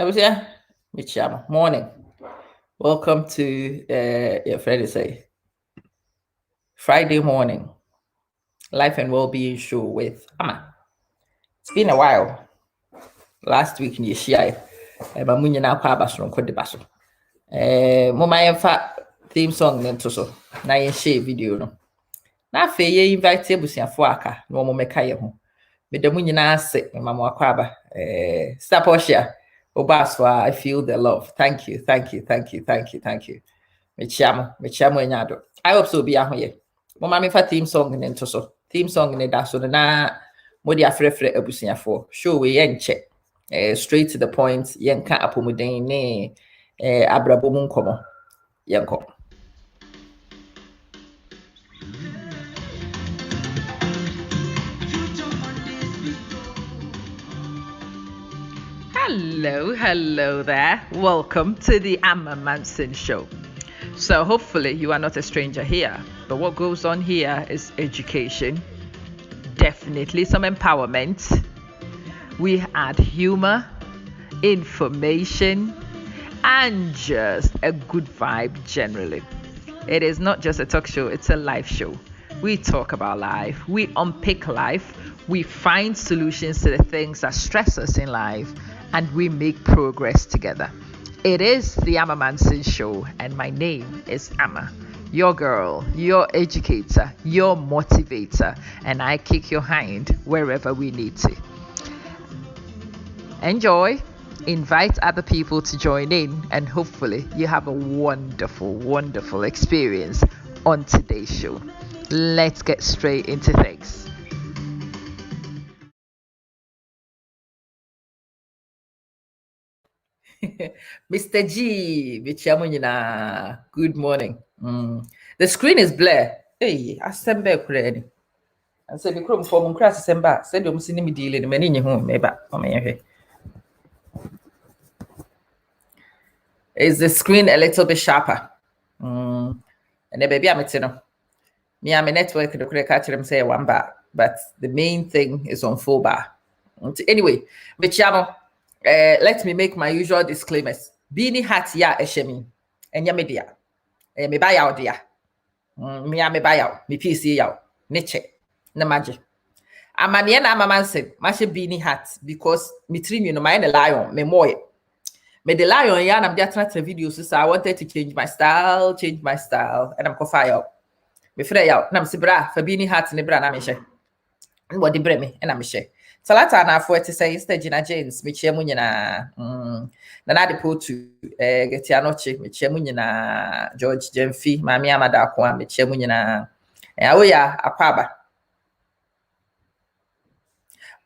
Abusia, Michiamo. Morning. Welcome to your friend say Friday morning life and well-being show with Ama. It's been a while. Last week in Yeshia, Mamunya na kwa baso nko de baso. Moma yemfa theme song nento so. Na share video no. Na afa ye invite abusiafo aka na omo meka ye ho. Medamu nyina ase mama akwa aba. Stop Oshia. Obaswa, I feel the love. Thank you. Mechiamo enyado. I hope so be ahoye. Mama me fa theme song nento so. Theme song ne da so na modi afrefre abusiafo. Show we yenche. Straight to the point. Yenka apomuden ne abrabo mu nkomo. Yenko. Hello there. Welcome to the Amma Manson Show. So hopefully you are not a stranger here, but what goes on here is education, definitely some empowerment. We add humor, information, and just a good vibe generally. It is not just a talk show, it's a live show. We talk about life, we unpick life, we find solutions to the things that stress us in life, and we make progress together. It is the Amma Manson Show, and my name is Amma, your girl, your educator, your motivator, and I kick your hind wherever we need to. Enjoy, invite other people to join in, and hopefully you have a wonderful experience on today's show. Let's get straight into things. Mr. G, good morning. The screen is blurred. Hey, I send back already. I said, the chrome form crash send back. Said, you're seeing me dealing many in your home, maybe. Is the screen a little bit sharper? And the baby, I'm me, I'm a network, the correct catch them say 1 bar, but the main thing is on 4 bar. Anyway, Michiamo. Let me make my usual disclaimers. Beanie hat ya eshemi. Enya media. Me buy out dia. Me buy out. Me PC out. Neche. Na maji. Amani na mama said, mashe beanie hat because me trim you know my lion, me moye. Me the lion ya I'm just trying to videos so I wanted to change my style, and I'm fire out. Me frey out. Na me bra for beanie hat ne bra na me she. What the breme and I'm she. Salata na for to say instead Gina James, Michia Munina, Nanadi Potu, Getianoche, Michia Munina, George Jemfi, Mammy Amadakwa, Michia Munina, Aoya, Aquaba.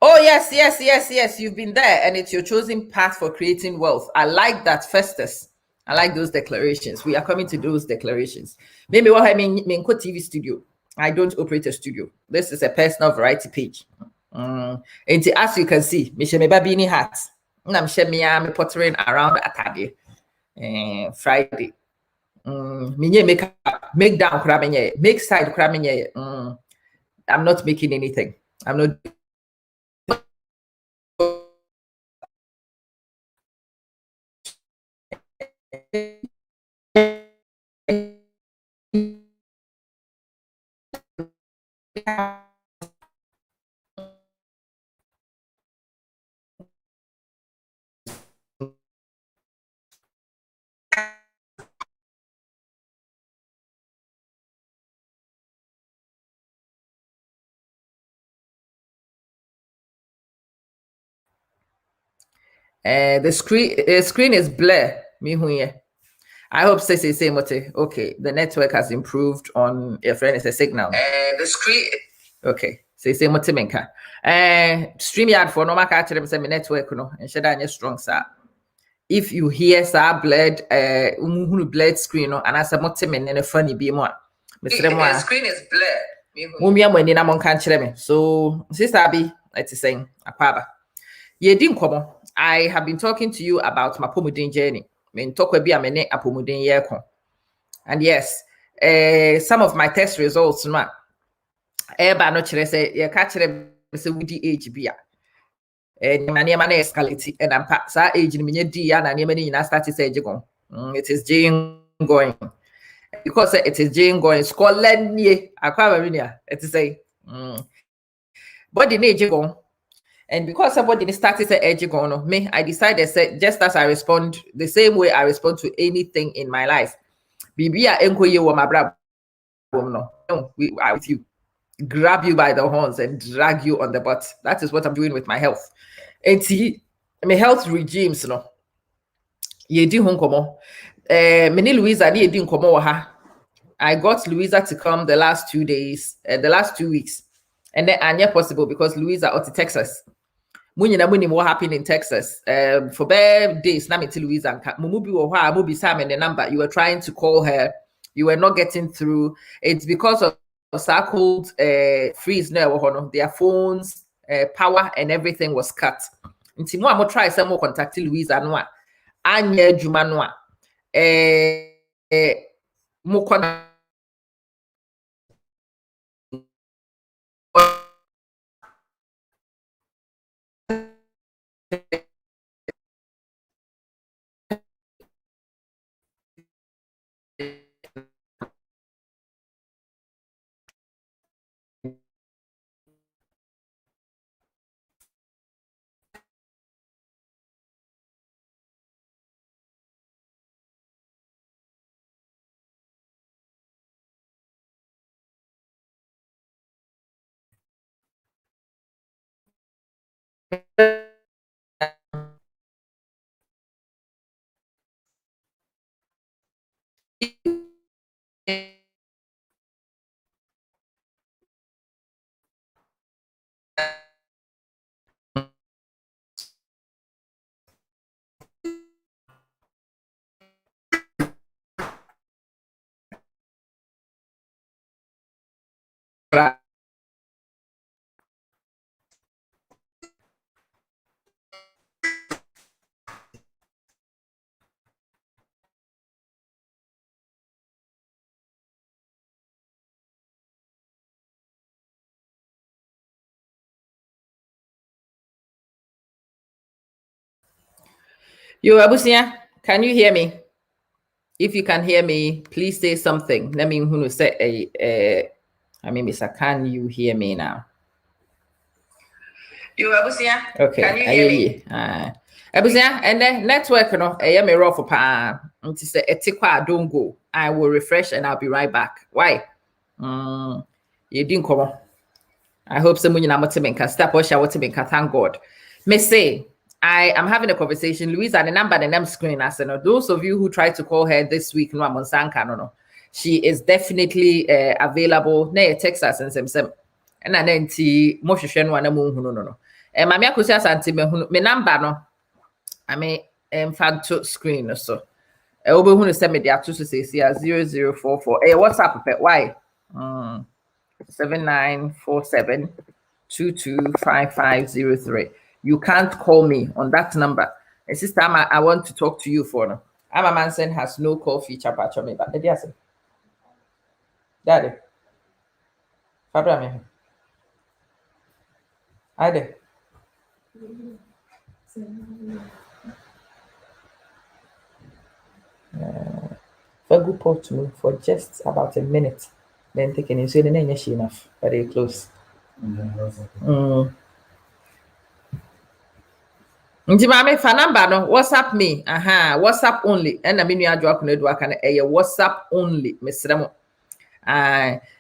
Oh, yes, you've been there, and it's your chosen path for creating wealth. I like that, Festus. I like those declarations. We are coming to those declarations. Maybe what I mean, TV studio. I don't operate a studio. This is a personal variety page. And as you can see, Michelle Babini hat. I'm me pottering around Atade. Friday. Make down cramenye, make side cramenye. I'm not making anything. I'm not. The screen is blur. I hope say mote. Okay, the network has improved on your friend is a signal. The screen. Okay, say mote menka. StreamYard for normal catch them say network no and shada strong sir. If you hear sir blurred blurred screen no and as a mote men and funny be more. The screen is blurred. Mumia when na mon kan kire me. So sister Abi, let's saying akwaba. Ye din komo. I have been talking to you about my pomudin journey. And yes, some of my test results, no, say you catch them say with the age beer. nneɛma na escalate and ampa saa age no menye di ya na nneɛma no nyinaa start say jigon. It is going because it is going Scotland nie akwa baminia it is say body na jigon. And because somebody started say edge on me, I decided say just as I respond the same way I respond to anything in my life. Bibia enko ye wo mabra no. We are with you. Grab you by the horns and drag you on the butt. That is what I'm doing with my health. And see, my health regimes, no. Ye di honkomo. Mini Louisa ni ye di nkomo ha. I got Louisa to come the last 2 days, the last 2 weeks. And then Anya possible because Louisa out to Texas. Munyina munim what happened in Texas. For bare days, na me tell Louisa Mumubi wa Mubi Sam and the number. You were trying to call her, you were not getting through. It's because of so-called freeze now. Their phones, power and everything was cut. Nti mo amo try some more contact Louisa no a anya adwuma no a mo contact You Abusia, can you hear me? If you can hear me, please say something. Let me who say I mean, Mr. Can you hear me now? You Abusia? Okay. Can you hear me? Abusia, and then network no I am a rough pa. Until say etikwa don't go. I will refresh and I'll be right back. Why? You didn't come on. I hope someone you know can step or shower to make thank God. May say I am having a conversation. Louisa, the number the name screen. I said, no, those of you who tried to call her this week, no, I'm on Sanka, no. She is definitely available. Near Texas and some. And then ti mo hwehwe no na mo hu no. Mama akosi asante me number no. I mean infanto screen no so. Obehu no se me dia to so say 0044. WhatsApp pe why? 7947225503. You can't call me on that number. And sister, I want to talk to you for no. Ama Manson has no call feature patch me, but Daddy. Fabra me. Ade. Fagu port me for just about a minute. Then taking in so the name is enough. Very close. Nti maame fa number no WhatsApp me WhatsApp only na me nua adwo akona du aka na WhatsApp only mesrɛ mo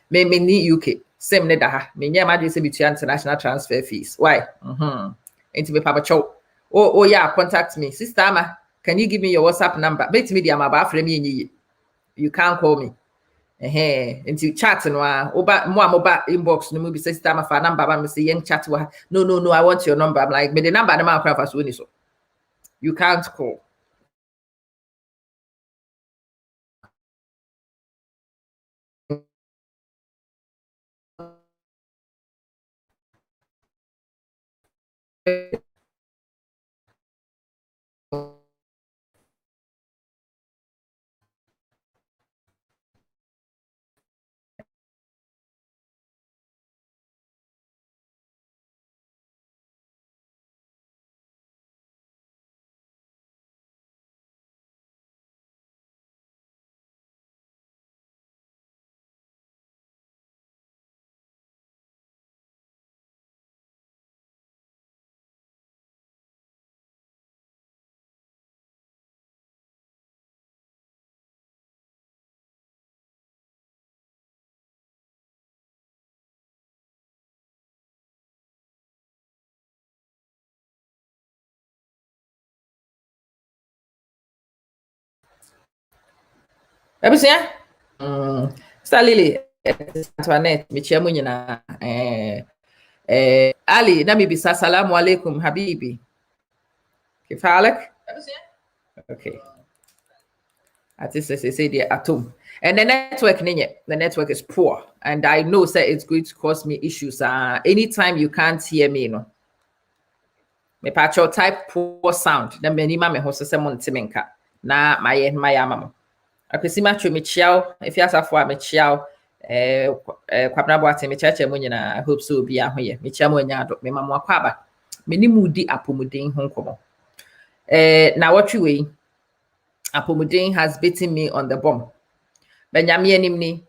me ni UK same ne da ha me nya ma de se bitua international transfer fees why nti me papa chow oh yeah contact me sister ama can you give me your WhatsApp number bet me dia ma ba afre me enyi you can't call me nti chat no oba mo amoba inbox no mu bi sister ama fa number ba me say yen chat wa no I want your number. I'm like me the number na ma akwa fa so ni so you can't call. Abusua. Sister Lily, Antoinette, mekyia mu nyinaa. Ali, na mibisa salamu alaikum habibi. Kifalek? Okay. At least they say they're at home. And the network is poor. And I know that it's going to cause me issues. Anytime you can't hear me, me patcho type poor sound. Na many me host someone timinka. Na my amamo. Akwesima twe me chiao. If you ask for me chiao, kwabna boate me chache mu nyina. I hope so be a hoye. Me chia mo nyado. Me mamo akwaba. Me ni mudi apomuden ho nkomo. Na what we apomuden has beaten me on the bomb. Benjamin Nimni.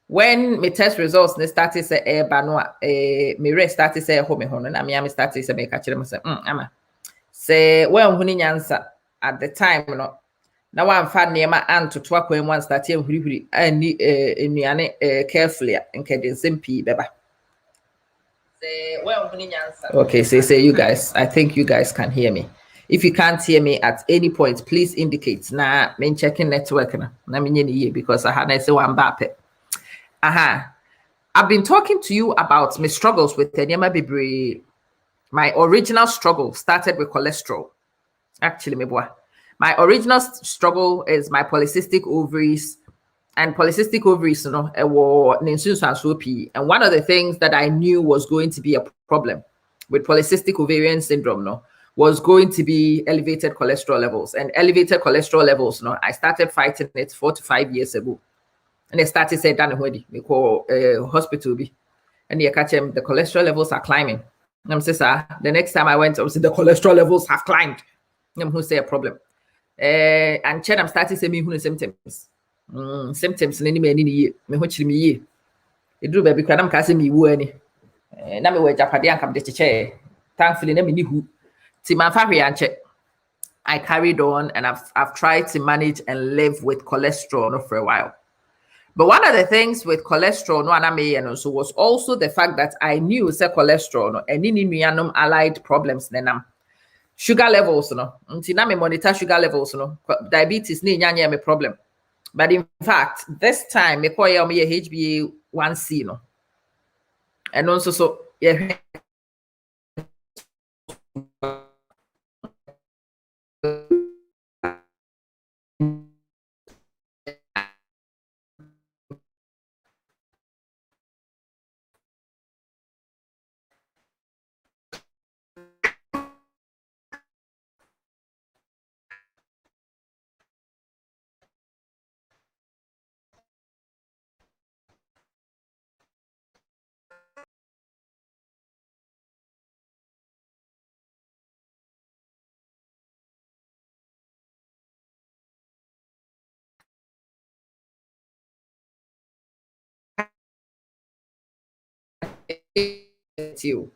When my test results they started say banwa me rest started say home hono na me started say me catch them say ama say when huni nyansa at the time no na one fa niema antoto akwan one start e hurihuri ani enuane carefully nke de sempi beba say when huni nyansa. Okay, say you guys, I think you guys can hear me. If you can't hear me at any point, please indicate. Na me checking network na me nye because I had I say one bape. I've been talking to you about my struggles with Tenyama Bibri. My original struggle started with cholesterol. Actually, my original struggle is my polycystic ovaries. And polycystic ovaries, and one of the things that I knew was going to be a problem with polycystic ovarian syndrome, was going to be elevated cholesterol levels. And elevated cholesterol levels, I started fighting it 4 to 5 years ago. And they started saying, "Dan, we call hospital be," and they catch him. The cholesterol levels are climbing. I'm saying, "Sir, the next time I went, obviously the cholesterol levels have climbed." I'm who say a problem. And I'm starting saying me who symptoms. Symptoms. Any me who chimi ye. It do baby kwanam kasi me wu ani. Na me we japade ankam de cheche. Thankfully, na me ni who. Ti man fa hwe I carried on and I've tried to manage and live with cholesterol for a while. But one of the things with cholesterol, was also the fact that I knew cholesterol and any allied problems. Sugar levels, until now me monitor sugar levels, diabetes ni me problem. But in fact, this time me call me HbA1c, and also so yeah. You.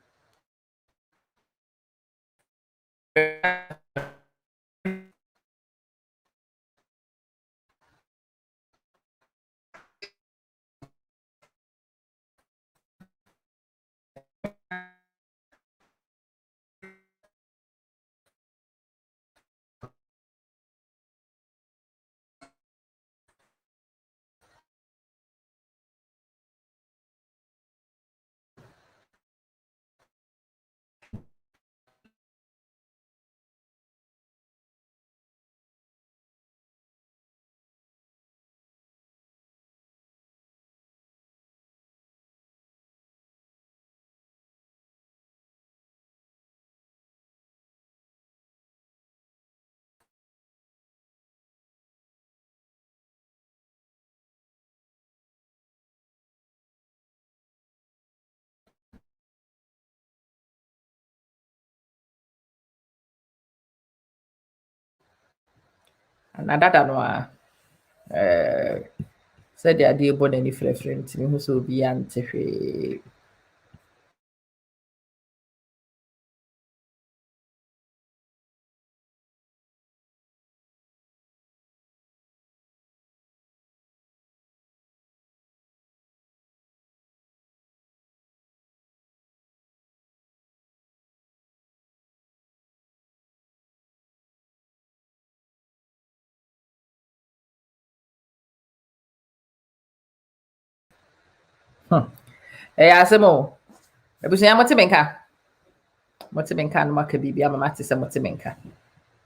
And that no said the idea born any friend to me who so be anti. Asemo. Ebusua motimenka. Motimenka no maka bibia mama te se motimenka.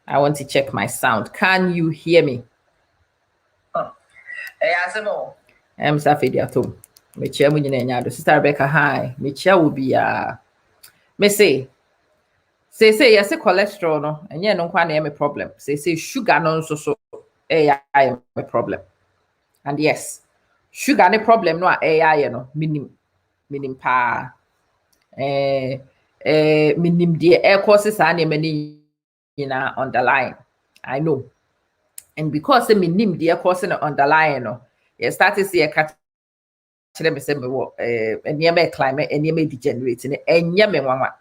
I want to check my sound. Can you hear me? Asemo. Safi dia tom. Me chia mu nyina nya do. Sister Rebecca, hi. Me chia wo bia. Me say yes cholesterol no. Enye no kwa na me problem. Say sugar no nso so my problem. And yes, sugar ne problem no a no minim pa minim de causes any many underlying. I know. And because minim de causes no underlying no, you start to see a cat me say me wo climate enye degenerate ne enye me nwanwa.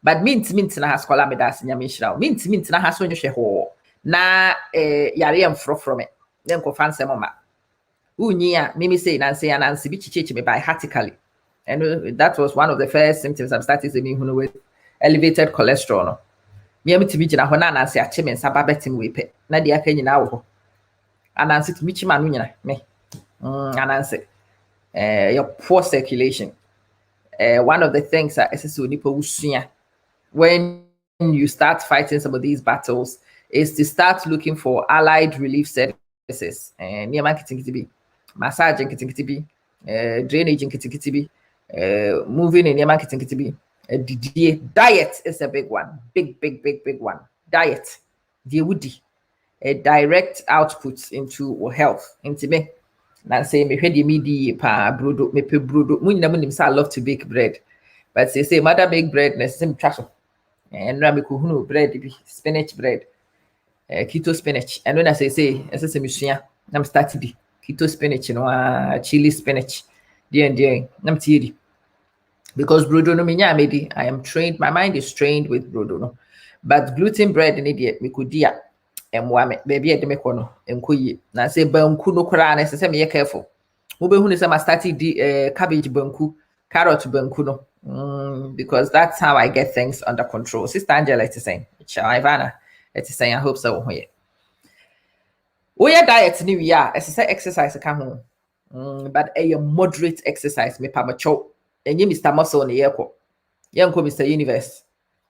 But mint na has kola me das nyame hira. Mint na has onye hwe ho. Na yare am from me. Then ko fan mama. Unya mimi say nancy bi chichechi me by heartically. And that was one of the first symptoms I'm starting to see with elevated cholesterol no. Me am tibi gina ho na nancy ache me nsa ba betim we pe. Na de aka nyina wo ho. Anansi timi chi ma no nyina me. Anansi your poor circulation. One of the things that SSO nipa usua when you start fighting some of these battles is to start looking for allied relief services. Niyama kitikiti bi, massage kitikiti bi, drainage kitikiti bi, moving in niyama kitikiti bi. Diet is a big one, big one. Diet, the woody, a direct output into health, into me. Now say me hwede me di pa brodo, me pe brodo. Munyina munim say I love to bake bread, but say mother bake bread na say me twa so. And na me ko hunu bread bi, spinach bread. Keto spinach. And when I say me sua, na me start di keto spinach no chili spinach. Dear, na me ti because brodo no me nya me di. I am trained, my mind is trained with brodo no. But gluten bread ni di me ko di a emwa me baby e de me ko no enko yi. Na say banku no kora na say me careful. Wo be hunu say ma start di cabbage banku, carrot banku no. Because that's how I get things under control. Sister Angela is saying, Ivana, it's saying, I hope so. We diet new year, as I say, exercise come home. But a moderate exercise, me pamacho, and you Mr. Muscle on the airport. Young Mr. Universe.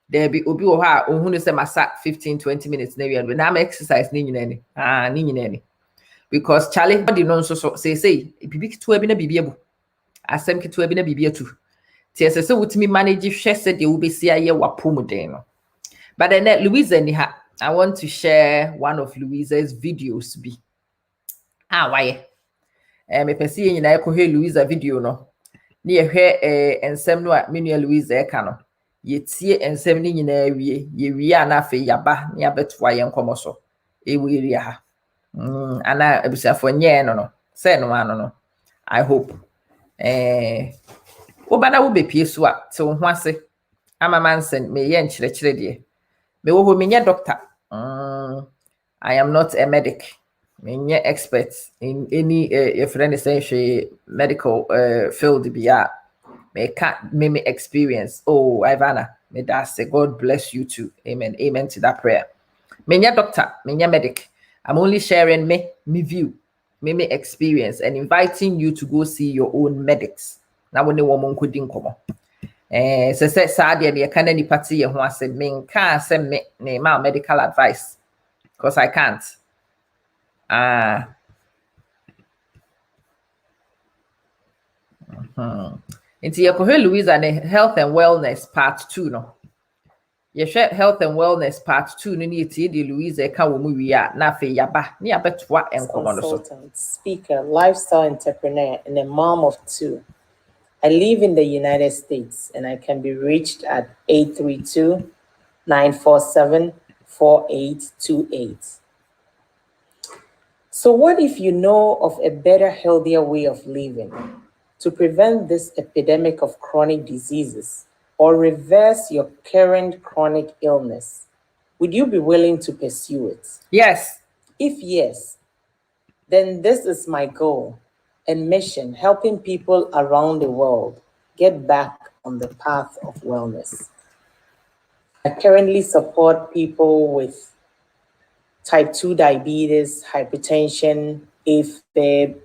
There be obi oha who say masa 15-20 minutes na we na exercise ni nyina because Charlie body no so say bibi kitu bi na bibi ebu asem kitu bi na bibi atu ti ese with me manage hwe se de wo besi aye wapomuden no. But then Louisa ni ha, I want to share one of Louisa's videos bi why me pese yin na ekohwe Louisa video no na ye hwe ensem no a menua Louisa e ka no yetie ensem ni nyina wie ana afi yaba na yabeto aye nkomo so we area ha ana abusafo nye no say no ano no I hope Obana wo bepie so a te wo ho ase ama mansen me ye nkyerɛkyerɛ de me wo ho me nye doctor. I am not a medic. Me nye expert in any if any say medical field bia me can't me experience. Oh, Ivana, may that say God bless you too. Amen. Amen to that prayer. Me nye doctor, me nye medic. I'm only sharing me view, me experience and inviting you to go see your own medics. Na woni wo mo nkodi nkomo se saa de ye kana ni party ye ho ase me nka ase me na ma medical advice because I can't Inti ye ko Louisa ne health and wellness part 2 no ye hwe health and wellness part 2 no ni tie de Louisa e ka wo mu wi a na fe yaba ne abetwa enkomo no so. Speaker, lifestyle entrepreneur and a mom of 2. I live in the United States and I can be reached at 832-947-4828. So what if you know of a better, healthier way of living to prevent this epidemic of chronic diseases or reverse your current chronic illness? Would you be willing to pursue it? Yes. If yes, then this is my goal and mission, helping people around the world get back on the path of wellness. I currently support people with type 2 diabetes, hypertension, AFib,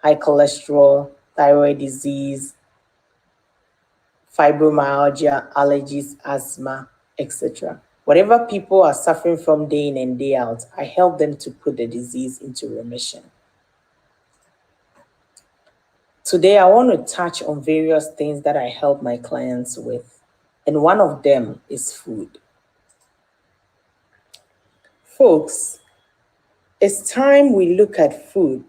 high cholesterol, thyroid disease, fibromyalgia, allergies, asthma, etc. Whatever people are suffering from day in and day out, I help them to put the disease into remission. Today, I want to touch on various things that I help my clients with, and one of them is food. Folks, it's time we look at food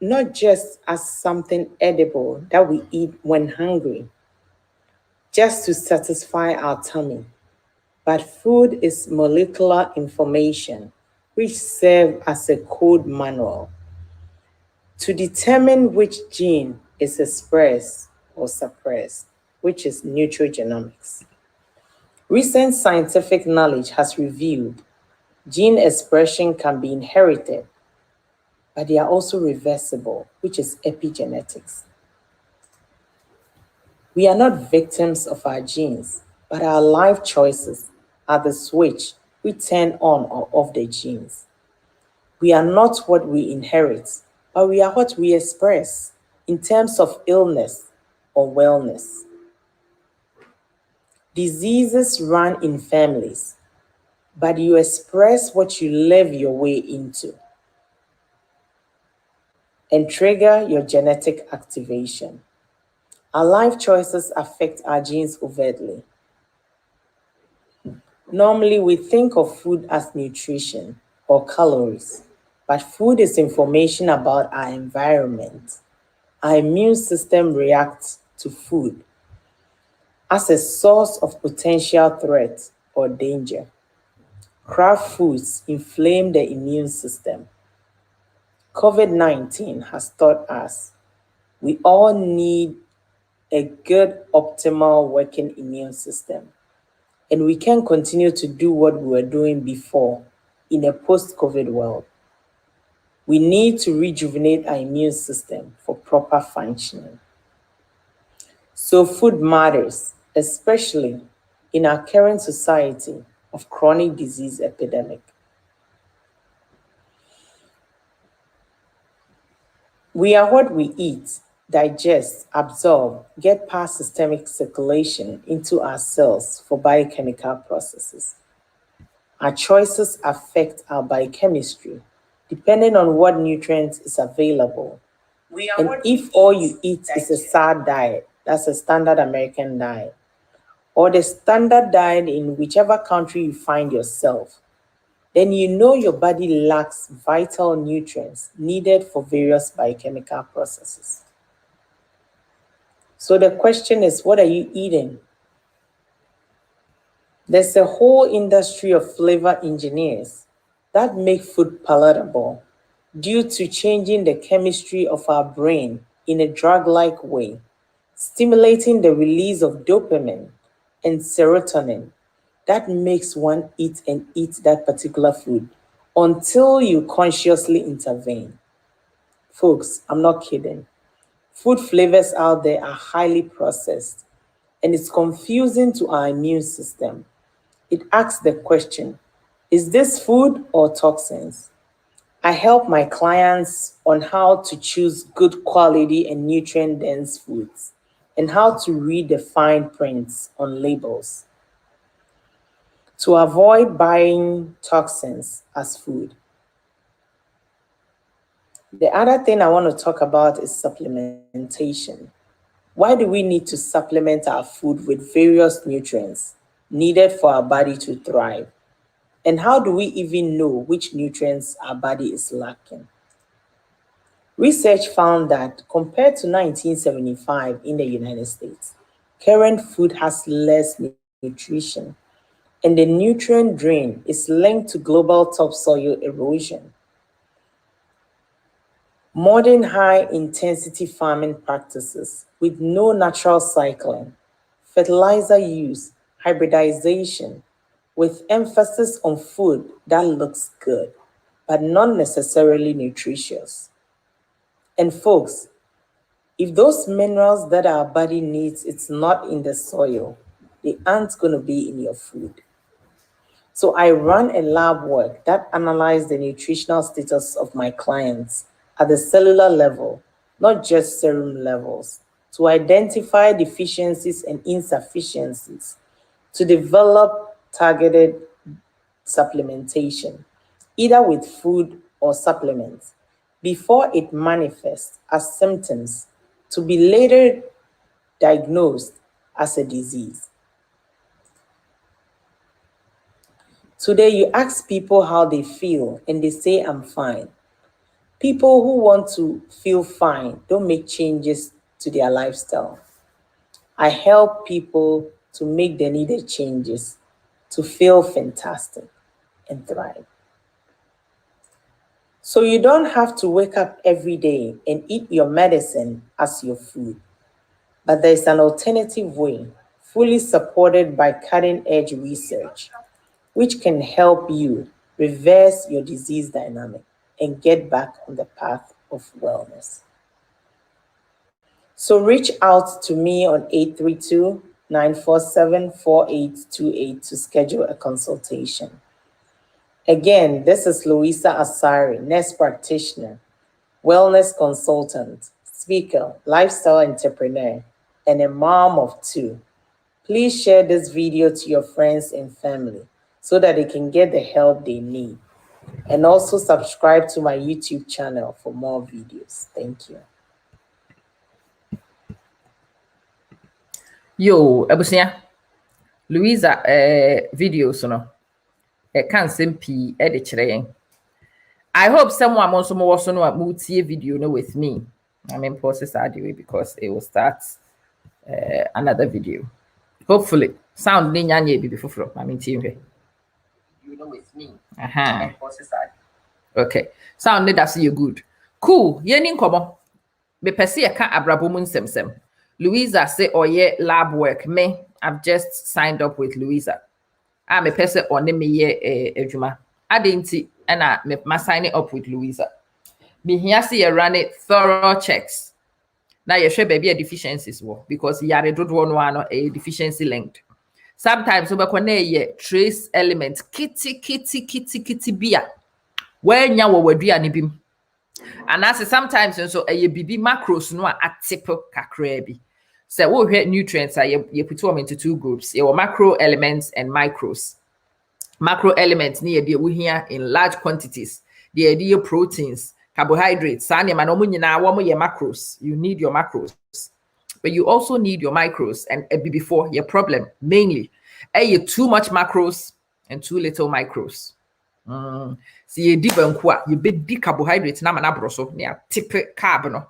not just as something edible that we eat when hungry, just to satisfy our tummy, but food is molecular information which serve as a code manual to determine which gene is expressed or suppressed, which is nutrigenomics. Recent scientific knowledge has revealed gene expression can be inherited, but they are also reversible, which is epigenetics. We are not victims of our genes, but our life choices are the switch we turn on or off the genes. We are not what we inherit, but we are what we express in terms of illness or wellness. Diseases run in families, but you express what you live your way into and trigger your genetic activation. Our life choices affect our genes overtly. Normally, we think of food as nutrition or calories, but food is information about our environment. Our immune system reacts to food as a source of potential threat or danger. Craft foods inflame the immune system. COVID-19 has taught us we all need a good, optimal working immune system. And we can continue to do what we were doing before in a post-COVID world. We need to rejuvenate our immune system for proper functioning. So food matters, especially in our current society of chronic disease epidemic. We are what we eat, digest, absorb, get past systemic circulation into our cells for biochemical processes. Our choices affect our biochemistry, depending on what nutrients is available. And if all you eat is a SAD diet, that's a standard American diet, or the standard diet in whichever country you find yourself, then you know your body lacks vital nutrients needed for various biochemical processes. So the question is, what are you eating? There's a whole industry of flavor engineers that make food palatable due to changing the chemistry of our brain in a drug-like way, stimulating the release of dopamine and serotonin that makes one eat and eat that particular food until you consciously intervene. Folks, I'm not kidding. Food flavors out there are highly processed and it's confusing to our immune system. It asks the question, is this food or toxins? I help my clients on how to choose good quality and nutrient dense foods and how to read the fine prints on labels to avoid buying toxins as food. The other thing I want to talk about is supplementation. Why do we need to supplement our food with various nutrients needed for our body to thrive? And how do we even know which nutrients our body is lacking? Research found that compared to 1975 in the United States, current food has less nutrition, and the nutrient drain is linked to global topsoil erosion. Modern high-intensity farming practices with no natural cycling, fertilizer use, hybridization, with emphasis on food that looks good, but not necessarily nutritious. And folks, if those minerals that our body needs, it's not in the soil, they aren't going to be in your food. So I run a lab work that analyzes the nutritional status of my clients at the cellular level not just serum levels, to identify deficiencies and insufficiencies, to develop targeted supplementation, either with food or supplements, before it manifests as symptoms, to be later diagnosed as a disease. Today, you ask people how they feel, and they say, I'm fine. People who want to feel fine don't make changes to their lifestyle. I help people to make the needed changes to feel fantastic and thrive. So you don't have to wake up every day and eat your medicine as your food. But there's an alternative way, fully supported by cutting-edge research, which can help you reverse your disease dynamic and get back on the path of wellness. So reach out to me on 832-947-4828 to schedule a consultation. Again, this is Louisa Asari, nurse practitioner, wellness consultant, speaker, lifestyle entrepreneur, and a mom of 2. Please share this video to your friends and family so that they can get the help they need. And also subscribe to my YouTube channel for more videos. Thank you. Yo, abusia. Louisa videos no. Can't simpi de I hope someone also more so no multi video no with me. I mean process way because it will start another video. Hopefully sound ni nyanye bi before I mean team you know with me. Okay. Sound need that you good. Cool. Yeni nkomo. Me pese ye ka abrabo mu nsem. Louisa say oye lab work. Me, I've just signed up with Louisa. Me pese one me ye adwuma. Adenti and me sign up with Louisa. Me here see you run it thorough checks. Now you share baby deficiencies because you are a deficiency linked. Sometimes we trace elements kitty beer. When ya wo waduane bim. And as sometimes so bibi macros no a typical kakra bi. So we hwɛ nutrients you put them into 2 groups. You macro elements and micros. Macro elements near the we here in large quantities. The idea proteins, carbohydrates, macros. You need your macros. But you also need your micros and before your problem mainly. You too much macros and too little micros. See you deep you big carbohydrates na manabroso near tip carb no.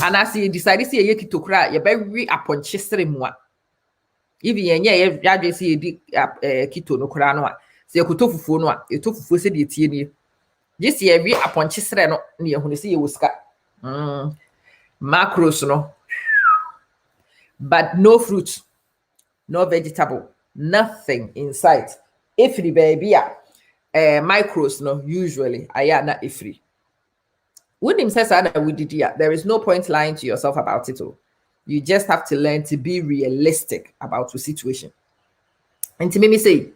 And as you decide to see a keto cry, you very upon chistre moi. Even you see keto no crano. See you tofu no, you tofu said it ye. Just see every upon chistre no near when you see you whisker. Macros no. But no fruit, no vegetable, nothing in sight. If the baby micros no usually are not free. When him says that we did there is no point lying to yourself about it all. You just have to learn to be realistic about your situation. And to me say,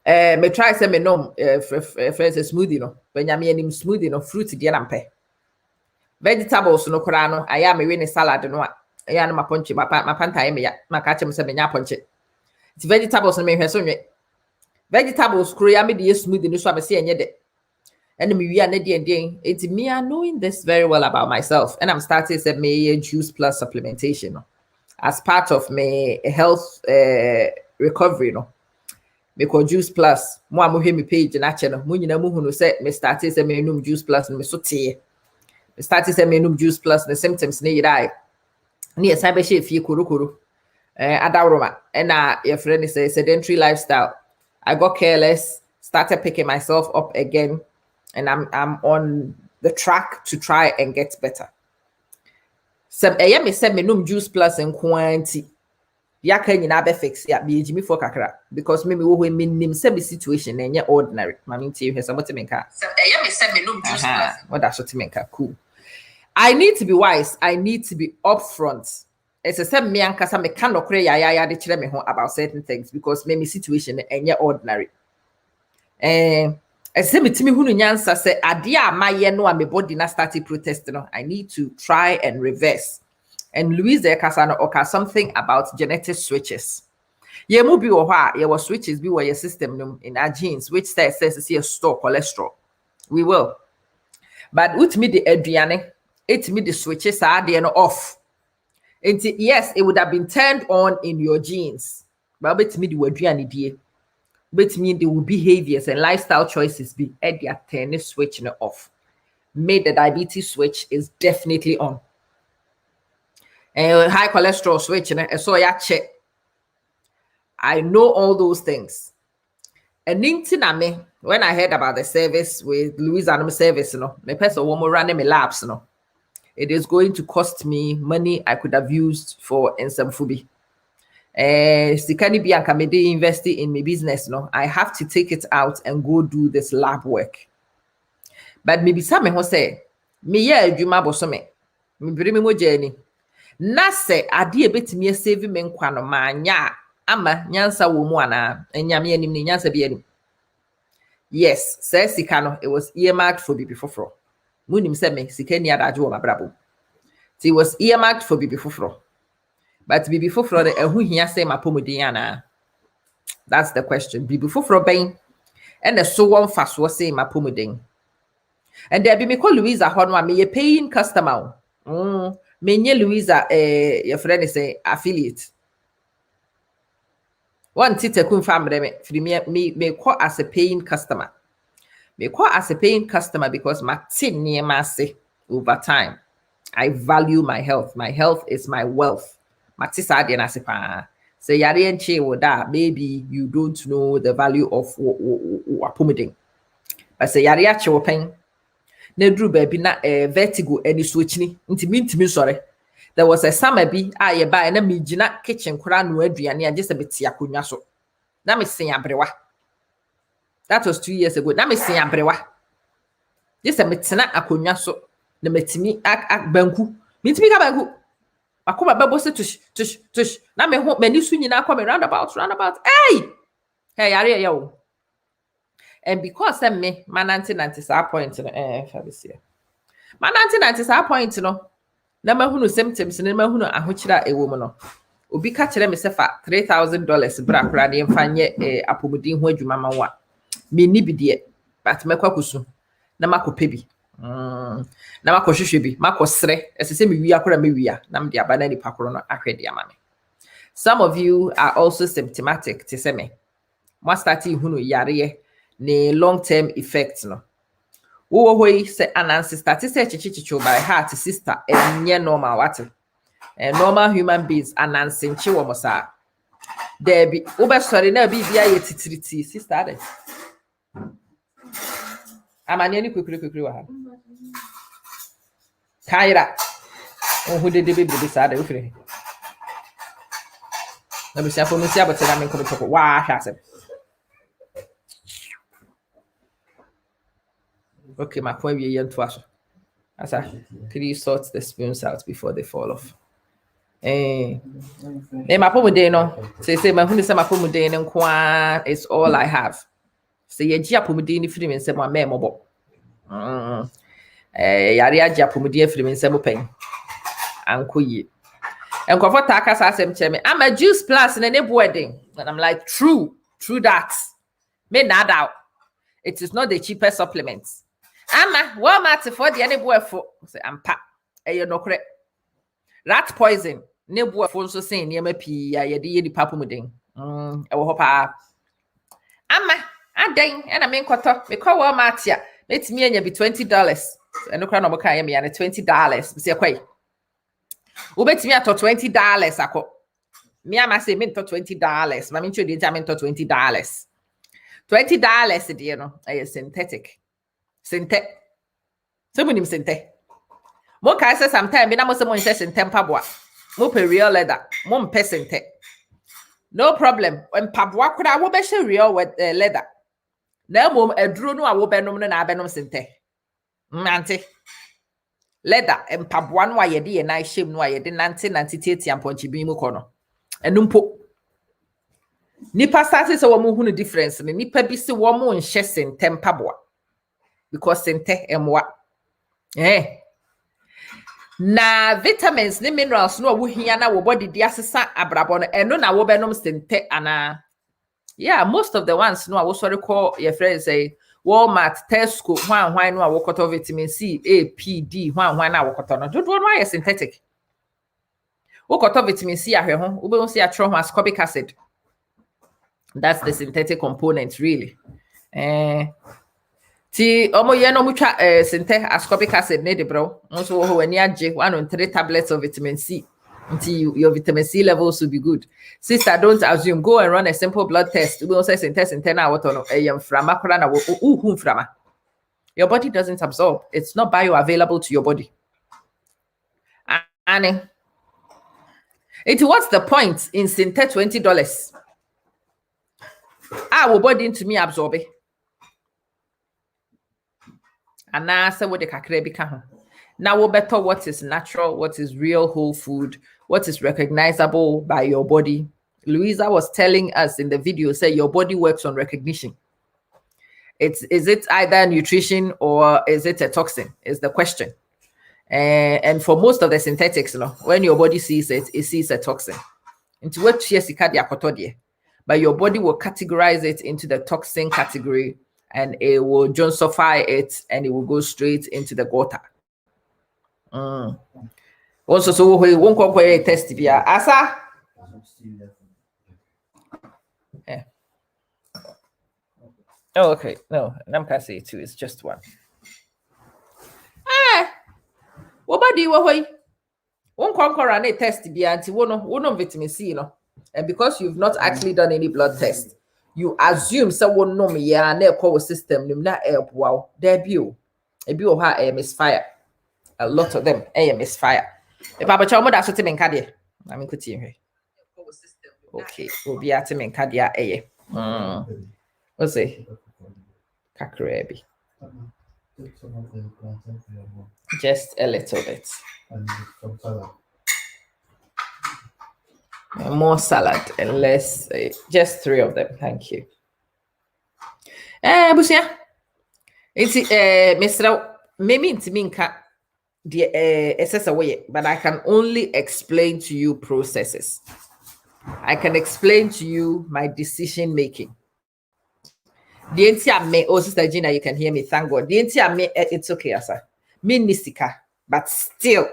me try say me no first smoothie no, when you mean smoothie no fruit di nampe. Vegetables no korano, I am a salad no. I am my punch, my panta me ya, my catch him say me punch it. It's vegetables no me hweso vegetables create me the smoothie no so I say enye de. And me we are it's me knowing this very well about myself. And I'm starting to me juice plus supplementation as part of my health recovery no. Me call juice plus. Mo amuhe me page na channel. Mo nyina mo hunu say me started say me num juice plus no me so tie. Me started say me num juice plus the symptoms ne yidai. Ne yesa be she fie korokoro. Adawroma. And your friend is a sedentary lifestyle. I got careless, started picking myself up again. And I'm on the track to try and get better. So me say me num juice plus and quantity. Yaka nyina be fix ya be ejimi for kakra because me wo me nim say be situation enye ordinary. Mami tie hwe something menka. So me say me num juice plus. What that something menka cool. I need to be wise. I need to be upfront. It's a same me ankasa me can okre ya de kire me ho about certain things because me situation enye ordinary. say metimi hunu nyansa say ade a maye no a me body na started protesting no, I need to try and reverse. And Louise Ekasano oka something about genetic switches. Ye mu bi wo ha ye was switches bi wo your system no in our genes which says see store cholesterol. We will. But with me the aduane, it me the switches are there off. And yes, it would have been turned on in your genes. But with me the aduane die. But me the behaviors and lifestyle choices be at their turn switching off. Made the diabetes switch is definitely on. And high cholesterol switch and so yeah check. I know all those things. And me, when I heard about the service with Louise Animal Service, my person woman running my labs, it is going to cost me money I could have used for some fubi. Sikani Bianca may invest in my business, I have to take it out and go do this lab work. But maybe some who say, me yeah, you mabosome, me bring me more journey. Na se ade ebetimi save me nkwa no manya ama nyansa wo mu ana enyame anim ni nyansa bi anim. Yes, say sika no it was earmarked for bibi foforo. Munim se me sika ni adaje wo mabrabo. It was earmarked for bibi foforo. But bibi foforo de ehu hia say mapomuden ana. That's the question. Bibi foforo ben and the so one fast was say mapomuden. And there be me call Louisa Honwa me paying customer. Menye Louisa your friend is a affiliate. One tite kun family me call as a paying customer. Me call as a paying customer because my tin near massy over time. I value my health. My health is my wealth. My tisadi and asipa. Say yari and che woda maybe you don't know the value of apomiding. But say yari ache open. Nedru baby na vertigo any switch ni ntimi sorry. There was a summer bi ye buy na me gina kitchen kura no aduane a just a bit akonwa so. Na me sen abrewa. That was 2 years ago. Na me sen abrewa. Just a metena akonwa so na metimi banku. Mitimi ka banku. Akoma babo se tush. Na me ho mani su nyina akoma roundabout. Hey yare yo. And because me, my 1990 point my 1990 point na mahunu symptoms na mahunu ahochira ewo no obi ka kire me sefa $3,000 bra kra de mfanye apomudin ho adwuma mawa me ni bidie but mekwa kusu na makope bi na makohwehwe bi makosre esese me wi akora me wia na me de abana ni pakoro no ahwede amame. Some of you are also symptomatic to say me mo start hunu yare ne long-term effects no. Wo hoi say anansi start say chichichicho by heart sister enye normal what? Normal human beings anansi nchi wo mo sa. There be obe sorry na bi bia ye titiriti sister ade. Amanye ni kwekure wa ha. Kaira. Ohu de be sa ade ofre. Na bi sia fo no sia botena men ko to wa hwa asem. Okay, my point we Asa, could you sort the spoons out before they fall off? My pomade no. Say my huni say my pomade nkwa is all I have. Say ye gia pomade ni free me say my me mobo. Yari agia pomade free me say mo pen. Anko yi. Enkofo taka sa asem che me. I'm a juice plus in any wedding. And I'm like, true that. Me not out. It is not the cheapest supplements. Ama Walmart for the any boy for say ampa you no correct rat poison ne boy for so say near me pii ye de papumuden e wo hopa ama adan and I mean kwato me call Walmart ya let me anya be $20 and no kra no boka ya me ya $20 say kwai wo betimi ato $20 akọ me ama say me to $20 ma me ncho de ja me to $20 $20 de no e synthetic Sente. Someone sente. Mo ka say sometime me na mo say mo say sente mpaboa. Mo pe real leather. Mo mpe sente. No problem. Mpaboa kura wo be she real with leather. Na mo aduro no a wo be nom no na abenom sente. Nante. Leather mpaboa no a ye de na shem no a ye de nante tete amponchi bi mu ko no. Enu mpo. Nipa start say wo mo hu no difference ni nipa bi se wo mo nhye sente mpaboa. because sente emwa. Na vitamins ni minerals no wo hia na wo body di asesa abrabo no eno na wo benom sente ana. Yeah, most of the ones no wo sorry call your friends say Walmart, Tesco, hwan no wo koto vitamin C, A, P, D, hwan na wo koto no. Dodo no are synthetic. Wo koto vitamin C ahwe ho, wo be ho see atro ho ascorbic acid. That's the synthetic component really. Ti omo ye no mutwa synthetic ascorbic acid ne de bro. Nso wo ho ani age 1 tablets of vitamin C. Until your vitamin C levels will be good. Sister, don't assume. Go and run a simple blood test. We will say test in 10 hours. Your body doesn't absorb. It's not bioavailable to your body. And what's the point in synthetic $20? Our body into me absorb it. And now say what the kakre become. Now we'll better what is natural, what is real whole food, what is recognizable by your body. Louisa was telling us in the video, say your body works on recognition. Is it either nutrition or is it a toxin? Is the question. And for most of the synthetics, when your body sees it, it sees a toxin. Into what but your body will categorize it into the toxin category and it will Johnsify it and it will go straight into the gutter. Also, so we won't call a test via Asa. Yeah. Oh, okay. No, I'm say two. It's just one. What about you? Won't call a test via anti one vitamin C, and because you've not actually done any blood test, you assume someone know me. Yeah, and call system. Wow, debut. A bio ha misfire. A lot of them misfire. If Papa Chomo that's what in Cadia. I mean, could see okay, we'll be at him in Cadia. What's it? Kakrebi. Just a little bit. More salad and less, just 3 of them. Thank you. Busia. It's Mr. Maybe it's Minka. But I can only explain to you processes. I can explain to you my decision making. The entire me, oh Sister Gina, you can hear me. Thank God. The entire me, it's okay, sir. Me nisika, but still,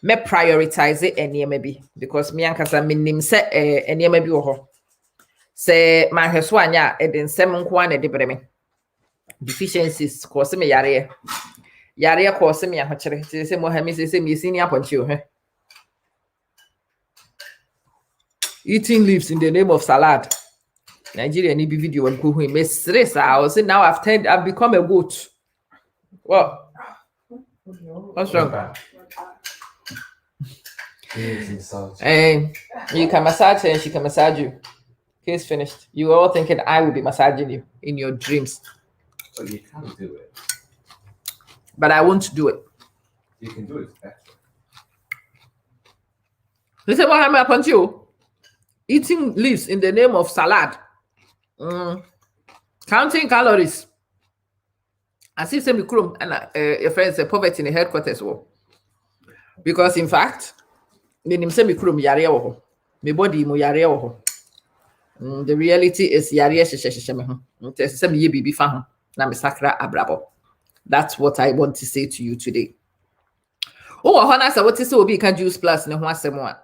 me prioritize it and maybe because me ankasa me nim se and maybe oho. Say my heswanya edin seven kwan edibreme. Deficiencies cause me yare. Yare cause me a hachere. Say Mohammed say me senior poncho. Eating leaves in the name of salad. Nigeria need video and cool him. I was saying now I've become a goat. What? What's wrong? You can massage her and she can massage you. Case finished. You were all thinking I will be massaging you in your dreams. But you can do it. But I won't do it. You can do it better. Listen what happened upon you. Eating leaves in the name of salad. Counting calories. As if semi krum and your friends say poverty in the headquarters. Because in fact, the semi krum yare wo. My body mo yare wo. The reality is yare semi ye bibi fa na me sakra abrabo. That's what I want to say to you today. Oh, Hana sa what is obi can juice plus ne ho asem.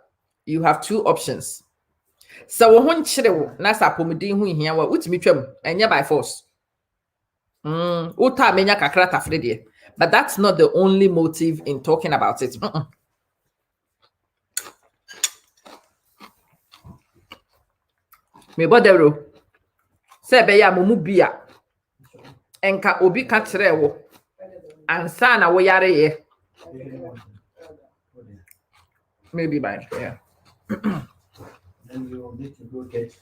You have 2 options. So wo hon chire na sa pomodin hu hia wa utimi twam enye by force. Uta menya kakra tafre de. But that's not the only motive in talking about it. Me bodero. Se be ya mumu bia. Enka obi ka kire wo. Ansa na wo yare ye. Maybe by yeah. Then you will need to go get.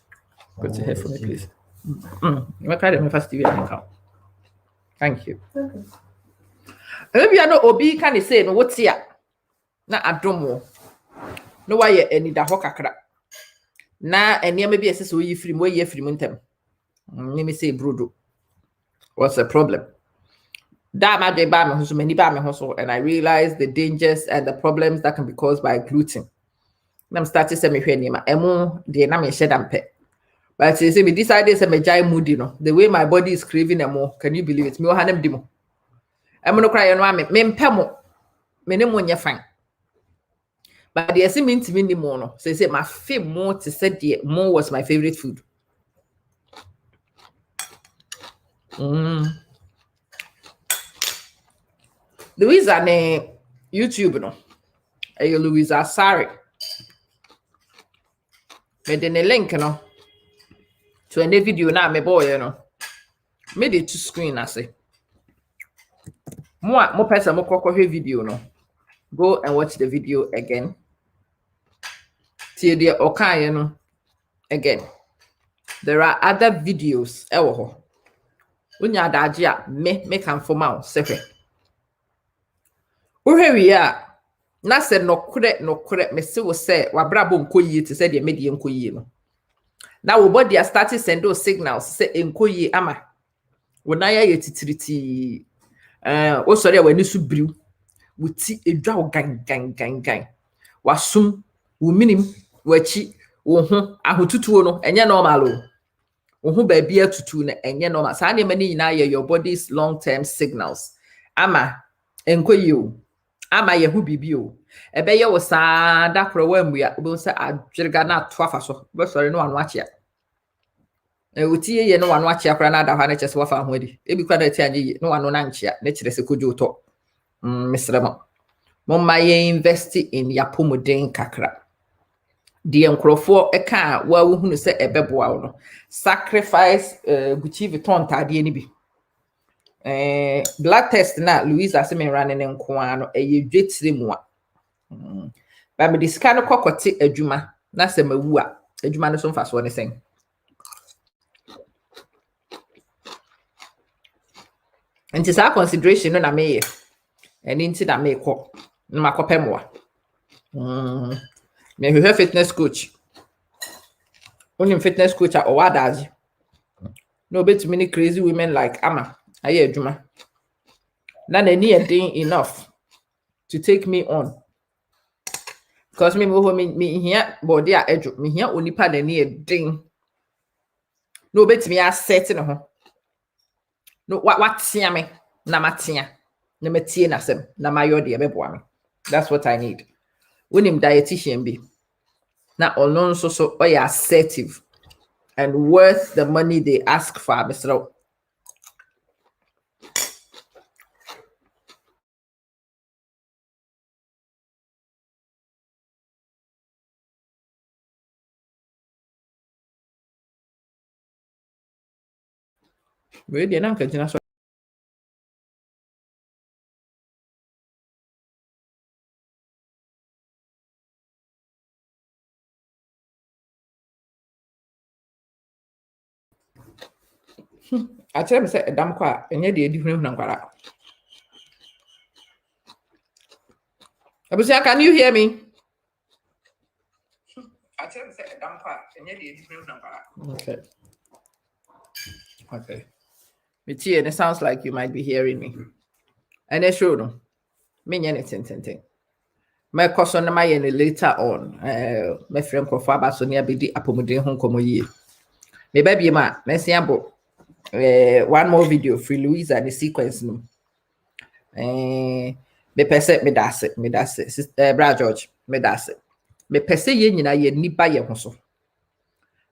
Put your head for me, please. You carry my first TV account. Thank you. Maybe I know Obi can say no what's here. Na adomo. No why any da hokakra. Na any maybe says we free way free muntem. Let me say brodo. What's the problem? that my day by me, so many by me hustle, and I realized the dangers and the problems that can be caused by gluten. I'm starting to me my emo the na me shed and pet. But you see, me decided to me jai moody no. The way my body is craving emo, can you believe it? Me o hanem dimo. I'm no cry no me mpemo. Me ne mo nye fine. But the see me ntimi ni mo no. Say my favorite more to say the more was my favorite food. Louisa ne YouTube no. Ayo Louisa sorry. Me de ne link no. To a video na me boy you know. Me de to screen ase. Mo person mo kokko video no. Go and watch the video again. Tie the okay no. Again. There are other videos ewo ho. Unya daji a me kan forma o sefe. Uhwe a na se nokure me se wo se wabrabo nkoyi te se de me de nkoyi no. Na wo body start send those signals se nkoyi ama. Wo na ya titiriti o sori wani su briw. Wo ti edwa wo gan. Wasum wo minim wachi wo ho ahotutuo no enye normal o. Wo ba bia tutu na enye normal. Sa na mani nyina ye your body's long-term signals. Ama enkoyi o. Ama ye hu bibi o. Ebe ye wo sa da kro wa mu ya. Obo se adwirga na to afa so. Be sori no anu achia. Wo ti ye no anu achia kra na da ha na chese wa fa ho adi. Ebi kwa na ti anye no anu na nchia. Na kire se kojo to. Misrema. Mama ye invest in yapomuden kakra. The nkrofo eka wa wo hunu se ebeboa wo no. Sacrifice Gucci Vuitton tade ni bi. Blood test na Louisa se me run ne nko ano eye dwetire mu a. Ba me disika no kokote adwuma na se mawu a adwuma no so mfa so ne sen. Nti sa consideration no na me ye. Eni nti na me ko na makopemwa. Me hwe fitness coach. Only fitness coach a owadaji. No bet many crazy women like Ama. Aye adwuma. Na na ni enough to take me on. Because me here body a edge. Me here onipa na ni edin. No bet me asset no ho. No what tia me na matia. Na matie na sem na mayo de beboa me. That's what I need. Unim dietitian be. Na ono so assertive and worth the money they ask for, Mr. We dey na kantina so. I tell me say edam kwa enye de edi hunu nkwara. Abusia, can you hear me? I tell me say edam kwa enye de edi hunu nkwara. Okay. Michi, and it sounds like you might be hearing me. And it's true no. Me nyane ten. My question na my later on. My friend ko fa ba so ne abedi apomuden ho komo yie. Me ba bi ma, me siabo one more video free Louisa the sequence no. Me pese me dase bra George me dase. Me pese ye nyina ye nipa ye ho so.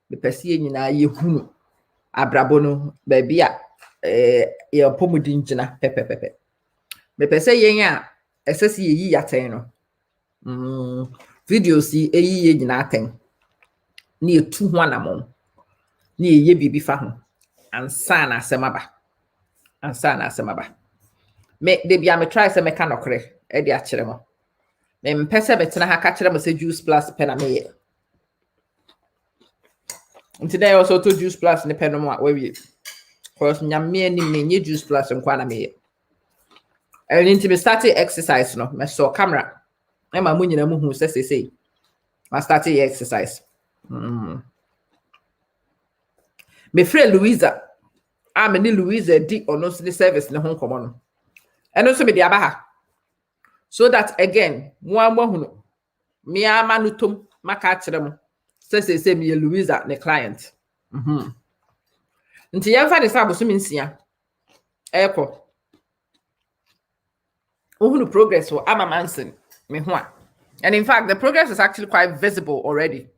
Me pese ye nyina ye hunu abrabo no ba bi a ye apomuden gina pepepepe. Me pese ye nya esese ye yi yaten no. Videos yi eyi ye nyina aten. Ni etu ho anamon. Ni eye bibi fa ho. Ansa na asemaba. Me de bia me try se me ka nokre e de akere mo. Me mpese betena ha ka kere mo se juice plus pen na me ye. Today also to juice plus ne pen no a we cause nyame ani me nye juice plus nkwa na me ye. And into me started exercise no me saw camera. E ma mu nyina mu hu se ma started exercise. Me friend Louisa. I'm ni Louisa di ono the service ne ho komo no. And also me the abaha. So that again, mo me ama no tom maka kire mo. Say me Louisa the client. Nti yemfa de sa boso me nsia. Eko. Uhunu progress or ama manson me ho a. And in fact, the progress is actually quite visible already.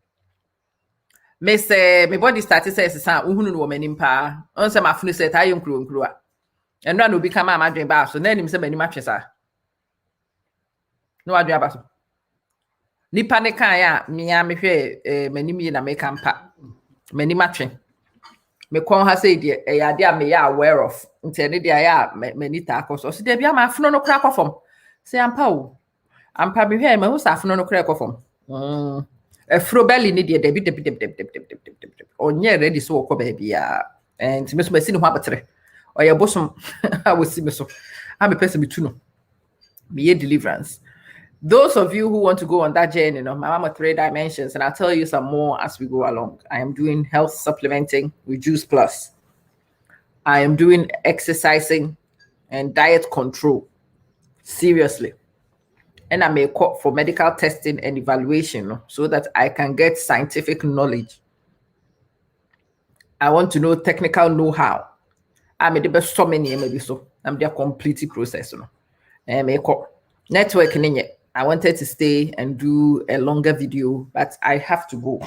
Me say me body started says sa uhunu no manim pa. On say mafunu say tayo nkuro a. And no be come am adwen ba so na nim say manim atwesa. No adwen ba so. Nipa ne kan ya me ya me hwe manim yi na me kampa. Manim atwen. Me kon ha say de e ade a me ya aware of. Nti ne de ya manita akoso. So de bia ma afunu no kra kofom. Say ampa o. Ampa me hwe ma hu sa afunu no kra kofom. Afro belly ni de debi onye ready so okọ ba bia. And me so masi ne ho abetre. Oya bosom I will see me so. I'm a person between no. Be deliverance. Those of you who want to go on that journey, my mama 3 dimensions, and I'll tell you some more as we go along. I am doing health supplementing with Juice Plus. I am doing exercising and diet control. Seriously. And I may call for medical testing and evaluation so that I can get scientific knowledge. I want to know technical know-how. I'm the best so many maybe so. I'm the complete process. Network. I wanted to stay and do a longer video, but I have to go.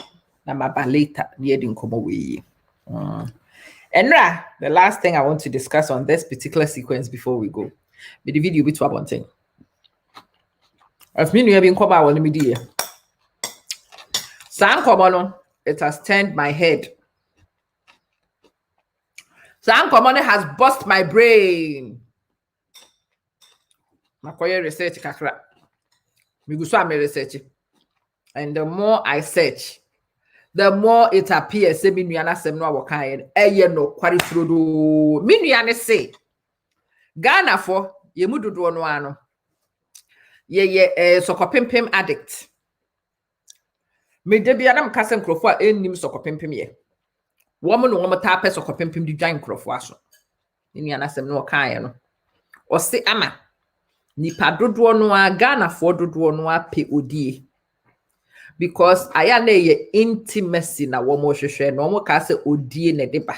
I'm about later near the way. And the last thing I want to discuss on this particular sequence before we go, with the video bit one thing. As me have been come out on media. It has turned my head. Sankomone has bust my brain. Makoye research kakra. Miguso ame research. And the more I search, the more it appears say minuana semno awokan eye no kwari frodo. Minuane say Ghana for ye mudodo no ano. Ye sokopempem addict. Me de bia na mkase nkrofo a ennim sokopempem ye. Woman no woman tap sokopempem di dwan nkrofo aso. Minuana semno wokan no. O se ama nipa dodo no a Ghana for dodo no a pe odie. Because aya na ye intimacy na womo hwehwe no womo ka se odie ne deba.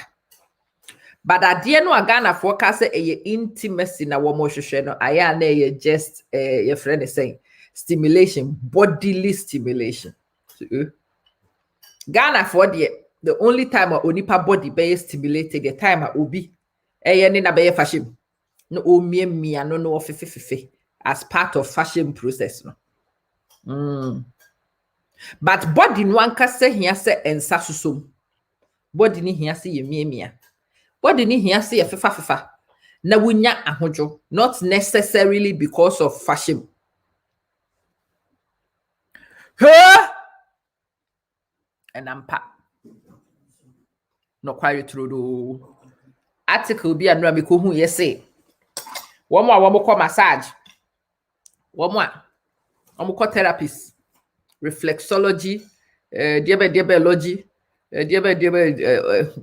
But adie no a Ghana for ka se ye intimacy na womo hwehwe no aya na ye just your friend is saying stimulation, bodily stimulation. So, Ghana for the only time onipa body be stimulated the time obi ni na be fashion no omia no fefe as part of fashion process no. But body no anka se hia se ensa susom. Body ni hia se ye miemia. Body ni hia se ye fefa. Na wunya ahojo, not necessarily because of fashion. And I'm pa. No quite true do. Article be anwa me ko hu ye say. Womo ko massage. Womo therapist. Reflexology, diabetology,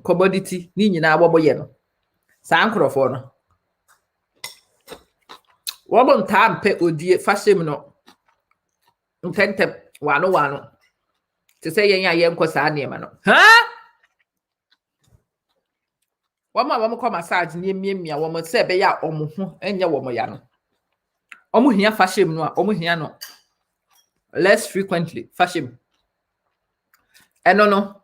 commodity, ni nyina wobo ye no. Sa ankrofo no. Wobo nta mpe odie fashion no. Ntente wano. To say yen ya yenko sa na no. Womo ko massage ni miemia womo se be ya omo ho enye womo ya no. Omo hia fashion no a omo hia no. Less frequently fashion no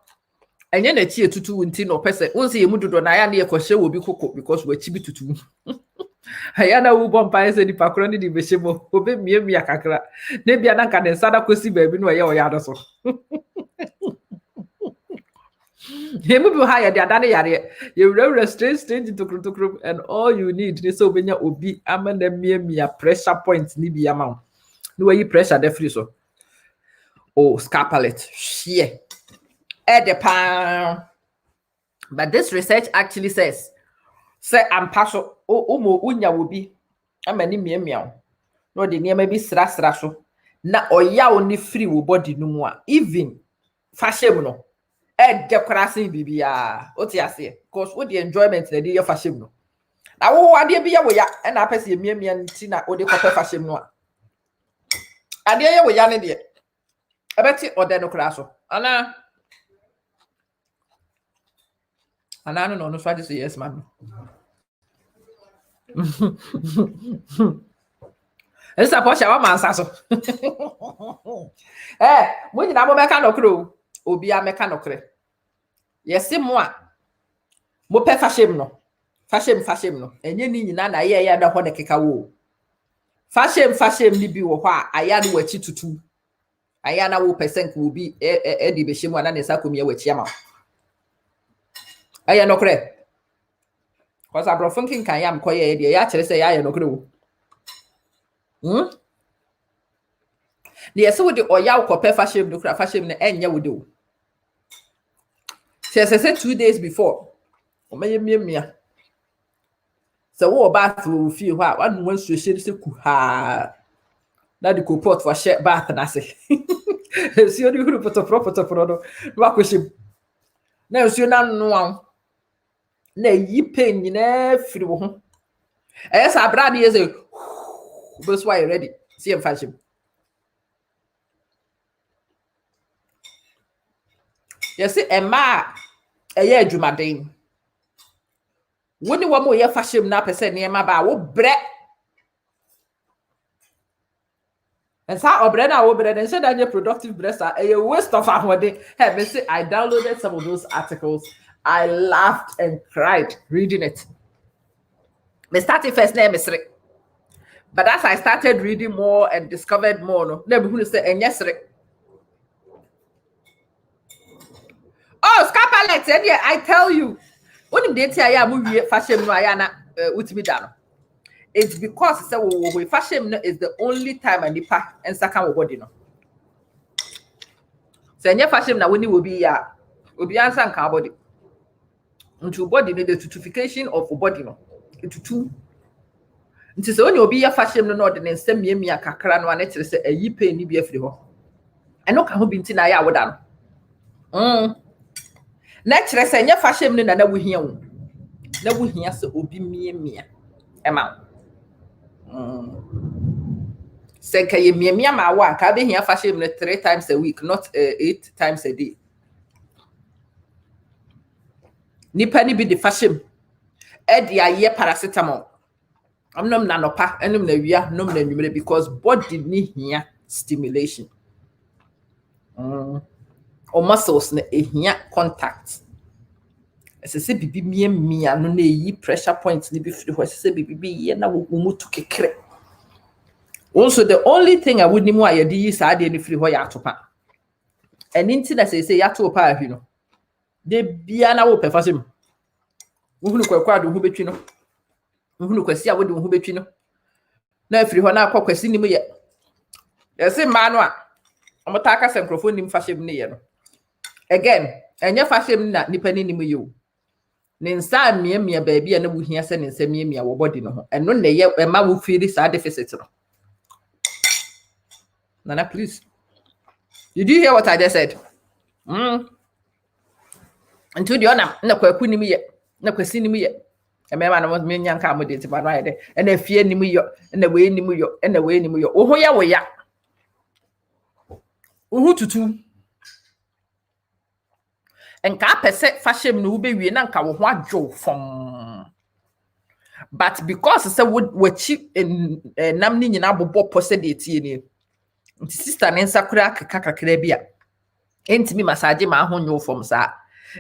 enye na chi etutu nti no pese unse ye mudodo na ya na ye kohye wo bi koko because we chi bi tutu aya na wo bompa ese di pakro ni di behemo obe miemia kakra na bia na nka den sada kosi ba bi no ye o ya do so ye mu bi ha ya di adane yare ye wura strange tokro and all you need is so benya obi amana miemia pressure point ni bi ama no way pressure the free so scapulet here at the pan. But this research actually says say I'm paso umo unya will be amani miao no the near maybe sra so na oya only free wo body no more even fashion no decoration bibia oti ase because what the enjoyment na dey fashion no na wo ade bi ye wo ya e na apese emiemia nti na wo de kope fashion no a ade ye wo ya ne de ebeti ode no kra so ana no so ade say yes man esa po sha wa mansa so mo nyina mo meka no kro obi a meka no kre yesi mo a mo pe fashion no enye ni nyina na ye ya da ho ne keka wo fashion ni bi wo ho a aya no wachi tutu aya na wo percent wo bi di be shemu ana ne sakomi ya wachi ama aya no kre cause abro funkin kan yam koye de ya kire se ya no kre wo the so the oya ko pe fashion no kra fashion na enye wo de wo say 2 days before o mia so wo bath wo fie ho a wan wan so hye se ku ha na the pot for share bath na se si odi huru potopro no wa kwhye na so na no na yi pen nyina firi wo ho yes abra de say but why ready see em fashion yes emma eye adwumaden woni wo mo ye fashion na pese ne ma ba wo bre and sa obre na wo bre den say that productive breast a waste of money. Hey, me say I downloaded some of those articles. I laughed and cried reading it. Me started first name is but as I started reading more and discovered more, no, let me say and yes, oh, scapalex, and yeah, I tell you, when they tell you movie fashion no ayana with me down. It's because fashion is the only time I nipa and second body no. So any fashion na when will be answer and body. Into body the tutufication of body no. Into two. Nti se onye obi ya fashion no de nsem miamia kakra no ane kire se ayi pe ni bi afiri ho. Eno ka ho bi nti na ya woda no. Na kire se nya fashion no na wo hia wo. Na wo hia se obi miamia. Ema. Se ka ye miamia ma wa ka be hia fashion no 3 times a week, not 8 times a day. Nipa ni bi the fashion e de aye paracetamol. Nom na nopa enom na wia nom na nwumre because body ni hia stimulation. O muscles na ehia contact. Ese bibi mia no na eyi pressure point ni bi firi ho ese bibi ye na wo mutu kekere. Also the only thing I would nimu ayede yi sa de ni firi ho ya atopa. Eninti na say ya to pa ahwi no. De bia na wo perfasem. Wo hunu kwakwa do hu betwi no. Wo hunu kwasi a wo de hu betwi no. Na afiri ho na akwakwasi nimu ye. Ese ma no a omotaka se microphone nim fashion ni ye no. Again, enye fashion na nipa ni nimu ye o. Ne nsa miamia baabi a na wo hia se ne nsa miamia wo body no ho. Eno na ye ema wo feel sa deficit no. Nana, please. Did you hear what I just said? Until the honor, na kwaku ni ye, na kwasi ni ye. E me ma na me nyanka amode ti ba no ayede. E na fie ni yo, e na we ni yo, e na we ni yo. Wo ho ya wo ya. Wo hu tutu. Enka pese fashion no be wie na nka wo ho adwo fom. But because say wo chi nam ni nyina bobo pose de tie ni. Nti sister ne nsakura kakakra bia. Enti mi massage ma ho nyo fom sa.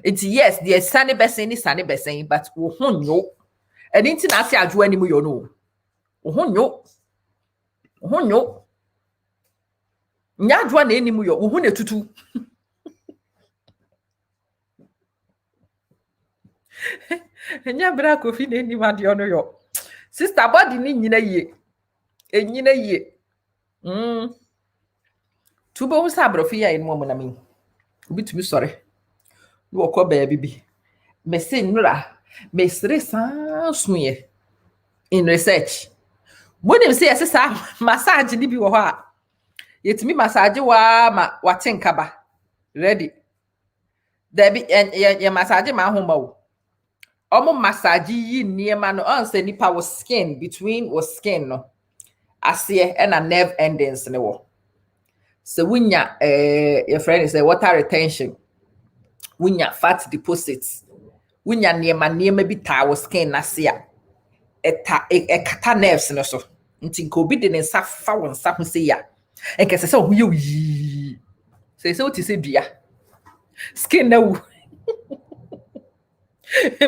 Enti yes, the sane besen but wo ho nyo. And enti na ase adwo animu yo no. Wo ho nyo. Wo ho nyo. Nya adwo na animu yo, wo ho na tutu. Nya bra kofi na animu ade ono yo. Sister body ni nyina yie. Enyina yie. Tubo wo sa brofi ya enu mo na mi. Obi tumi sore. Wo ko baabi bi. Me se nura, me sere sansuye in research. Monim se yesi sa massage ni bi wo ho a. Yetumi massage wa ma watenka ba. Ready. There be ye massage ma ho ma wo. omo massage yi niema no on say nipa was skin between was skin no ase and a nerve endings ne wo. So wunya your friend is water retention, wunya fat deposits, wunya niema bi ta was skin ase a ekata nerves no so. Nti ko bi de ne nsa fa won nsa ho se ya. Enkese se ohuye yi. Se o ti se dua. Skin na wu.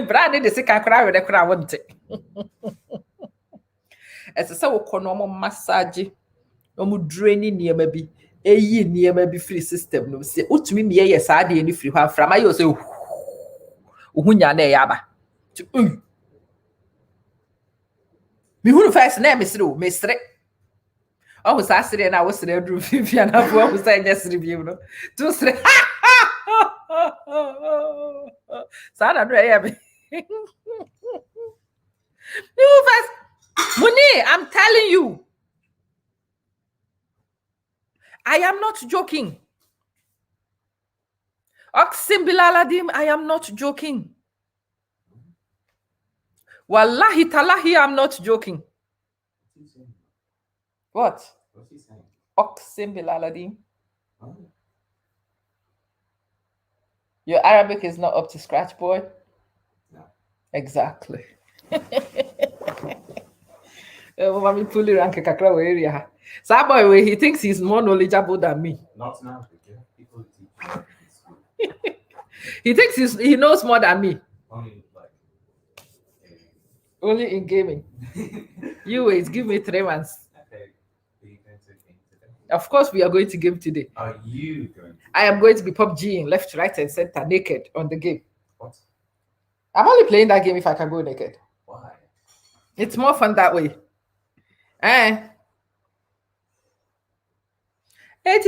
Brand de se kan kra we de kra wonte. Ese se wo kono mo massage, omo draining niema bi, eyi niema bi free system no se utumi me ye saa de ni free ho aframa ye o se ohunya na ya ba. Mi hunu first na me sere. Oh, sa sere na wo sere dru fifia na fo wo sa nya sere bi no. Tu sere. Sa na dru ya be. You first Muni, I'm telling you. I am not joking. Oximbilaladim, I am not joking. Wallahi talahi, I'm not joking. What? What's he saying? Oximbilaladim. Oh. Your Arabic is not up to scratch, boy. No. Exactly. Mommy fully rank kakra area. So boy, he thinks he's more knowledgeable than me. Not now. People teach in school. He thinks he knows more than me. Only like. Only in gaming. You wait, give me 3 months. Okay. Are you going to game today? Of course, we are going to game today. Are you going to? I am going to be PUBG in left, right, and center naked on the game. What? I'm only playing that game if I can go naked. Why? It's more fun that way. Hey, a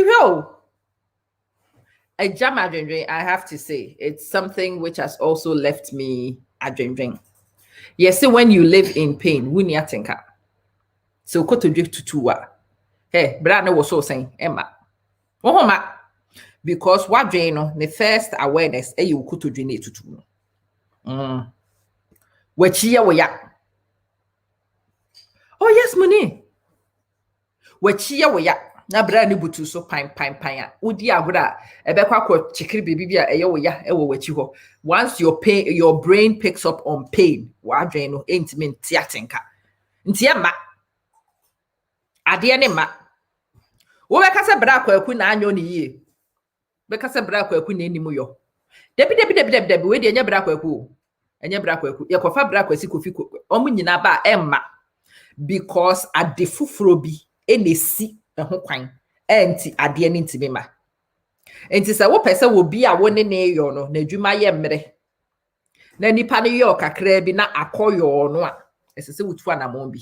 jam adrenaline, I have to say, it's something which has also left me adrenaline. Yes, so when you live in pain, we need to so go to tutua. Hey, Brad was so saying, Emma. Oh, ma. Because what you know, the first awareness, you could to drink it to two. Which year we are. Oh, yes, money. Which year we are. Na brand butu so pine. Udi agura ebekwa ko chikiri bibi bia eyo ya ewo wachi ho. Once your brain picks up on pain, wa adwen no entimi ntiatenka. Ntiema. Ade ne ma. Wo beka se bra kwaku na anyo ne yie. Beka se bra kwaku na enimu yo. Debi we de enya bra kwaku. Enya bra kwaku. Ye kofa bra kwasi kofi ko. Omu nyina ba emma. Because adefufuro bi enesi ho kwan enti ade ne ntimi ma enti se wo pese wo bi a wo ne yo no na adwuma ye mmere na nipa ne yo kakra bi na akoyo no a esese wutu anamon bi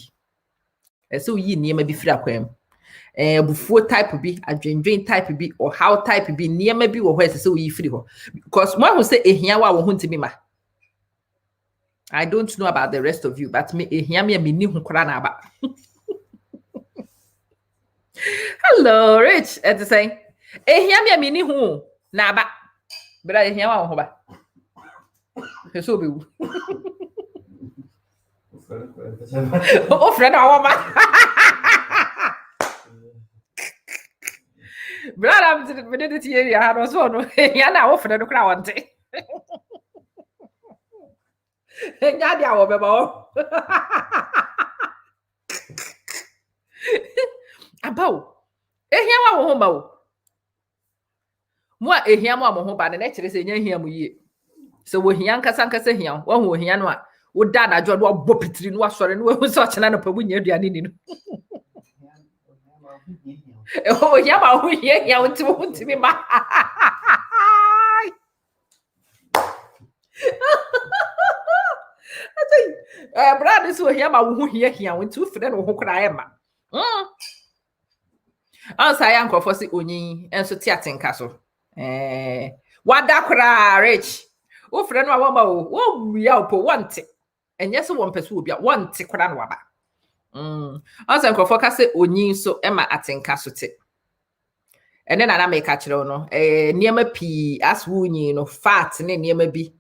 ese wo yi niema bi fira kwam bufuo type bi adwendwen type bi or how type bi niema bi wo ho esese wo yi firi ho because mo hu se ehia wa wo ho ntimi ma. I don't know about the rest of you, but me ehia me ni hu kra na aba. Hello, Rich. At the same, hear me a mini who na ba, but I hear one hoba. So be oh, friend, our man. Brother, I'm to the minute here. I had also no, Yana offered the crowd. Nadia, about ehia wa wo ba wo mo a ehia mo mo ho ba ne kire se nya hia mo yie se wo hia nkasa hia wo ho hia no a wo da na jo wo bopitiri no asore no wo so chena no pabu nya aduane ni no oh hia ma ho hia wo ntimi ma brother so hia ma wo ho hia wo ntu fre no ho kra e ma Ansa ya nkofo si onyin enso ti atenka so wada kra Rich wo frɛ no awoma wo wia opo wonte enye so won pese obi a wonte kra no waba ansa nkofo ka se onyin so ema atenka so te ene na make a kyerɛ no niema pi as wo onyin no fat ne niema bi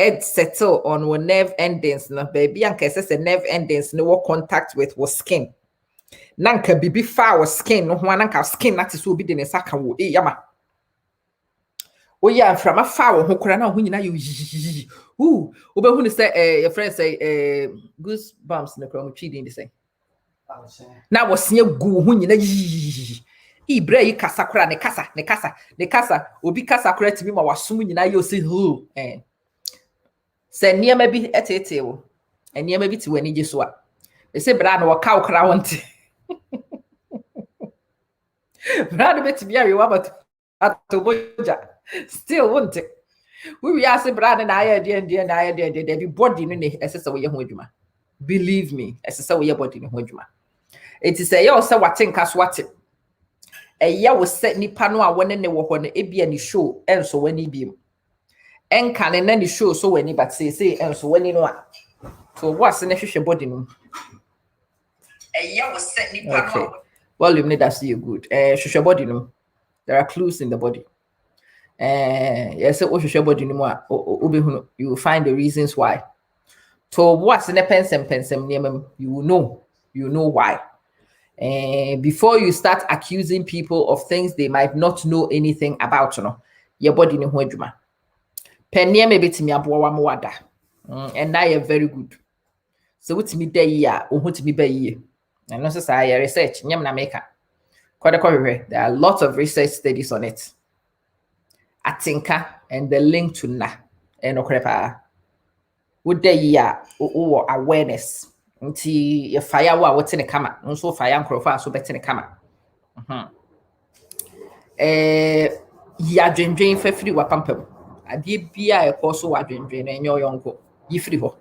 it settle on your nerve endings no baby and case say nerve endings no what contact with your skin nanka bibi fa your skin no ho nanka skin na te so obi de ne saka wo yama oya frama fa wo ho kora na ho nyina yo obehu ni say your friend say goosebumps no kora mo twidi ndi say na wo se gu ho nyina Ibre yi kasa kora ne kasa obi kasa kora timi ma wasom nyina yo say se niema bi etete wo niema bi ti wani gye so a se bra na waka okra wonte bra no beti bia we wa but atoboja still wonte we ase bra na aye de bi body no ne esese wo ye ho adwuma believe me esese wo ye body ne ho adwuma eti se ye o se wate nka so wate eya wo se nipa no a wone ne wo ho no ebia ni show enso wani biem enka ne na ni show so wani but say enso wani no a so what's ne hwehwe body no eya wo se nipa no volume need that see good hwehwe body no there are clues in the body yes hwehwe body no a obehunu you will find the reasons why so what's ne pensem niam you know why. Before you start accusing people of things they might not know anything about, your body ni ho adwuma. Penye me betimi aboa wa mo wada. And now you're very good. So what's me day ya, or what me be and no say research, nyam na make there are lots of research studies on it. Atinka and the link to na and okrepa. Would day ya or awareness. Nti ye fire wa wote ne kama nso fire nkrofo aso bete ne kama ya dwendwen fafiri wa pampam ade bia e ko so wa dwendwen na enyo yonko yifiri ho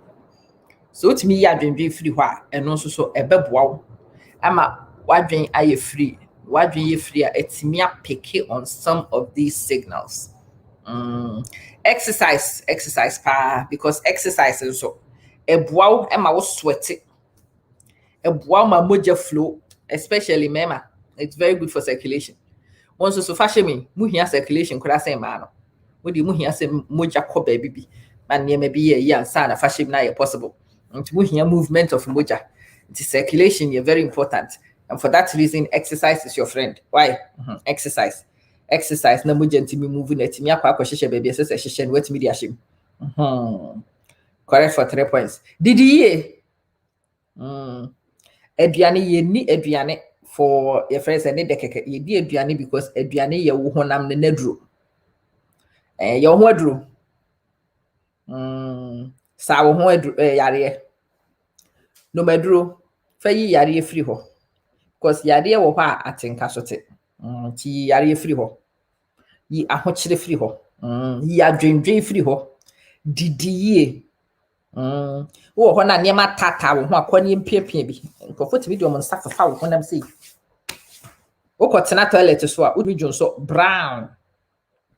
so otimi ya dwendwen firi ho a eno nso so ebeboa wo ama wadwen aye free wadwen ye free a etimi apeke on some of these signals. Exercise pa because exercise is so eboa ema wo sweat a ma moja flow, especially mema. It's very good for circulation. Once so fashion me, muhia circulation could I say man. Would you muhia say moja ko baby? Man near maybe a year sana fashion na possible. And muhia movement of moja. The circulation is very important. And for that reason, exercise is your friend. Why? Exercise. Na moja ntimi moving it me akwa kwahye baby say hye no watimi di ahyem. Correct for 3 points. Did ye? Aduane ye ni aduane for your friends and the keke ye di aduane because aduane ye wo honam ne naduro ye ho aduro sa wo ho aduro yare no maduro fa yi yare free ho because yare wo ho a atenka so te ti yare free ho yi ahokyere free ho yi adwendwen free ho didiye wo ho na niema tata wo ho akwani mpiapia bi nkofo ti video mo nsafafa wo honam sei wo ko tena toilet so a wo dwon so brown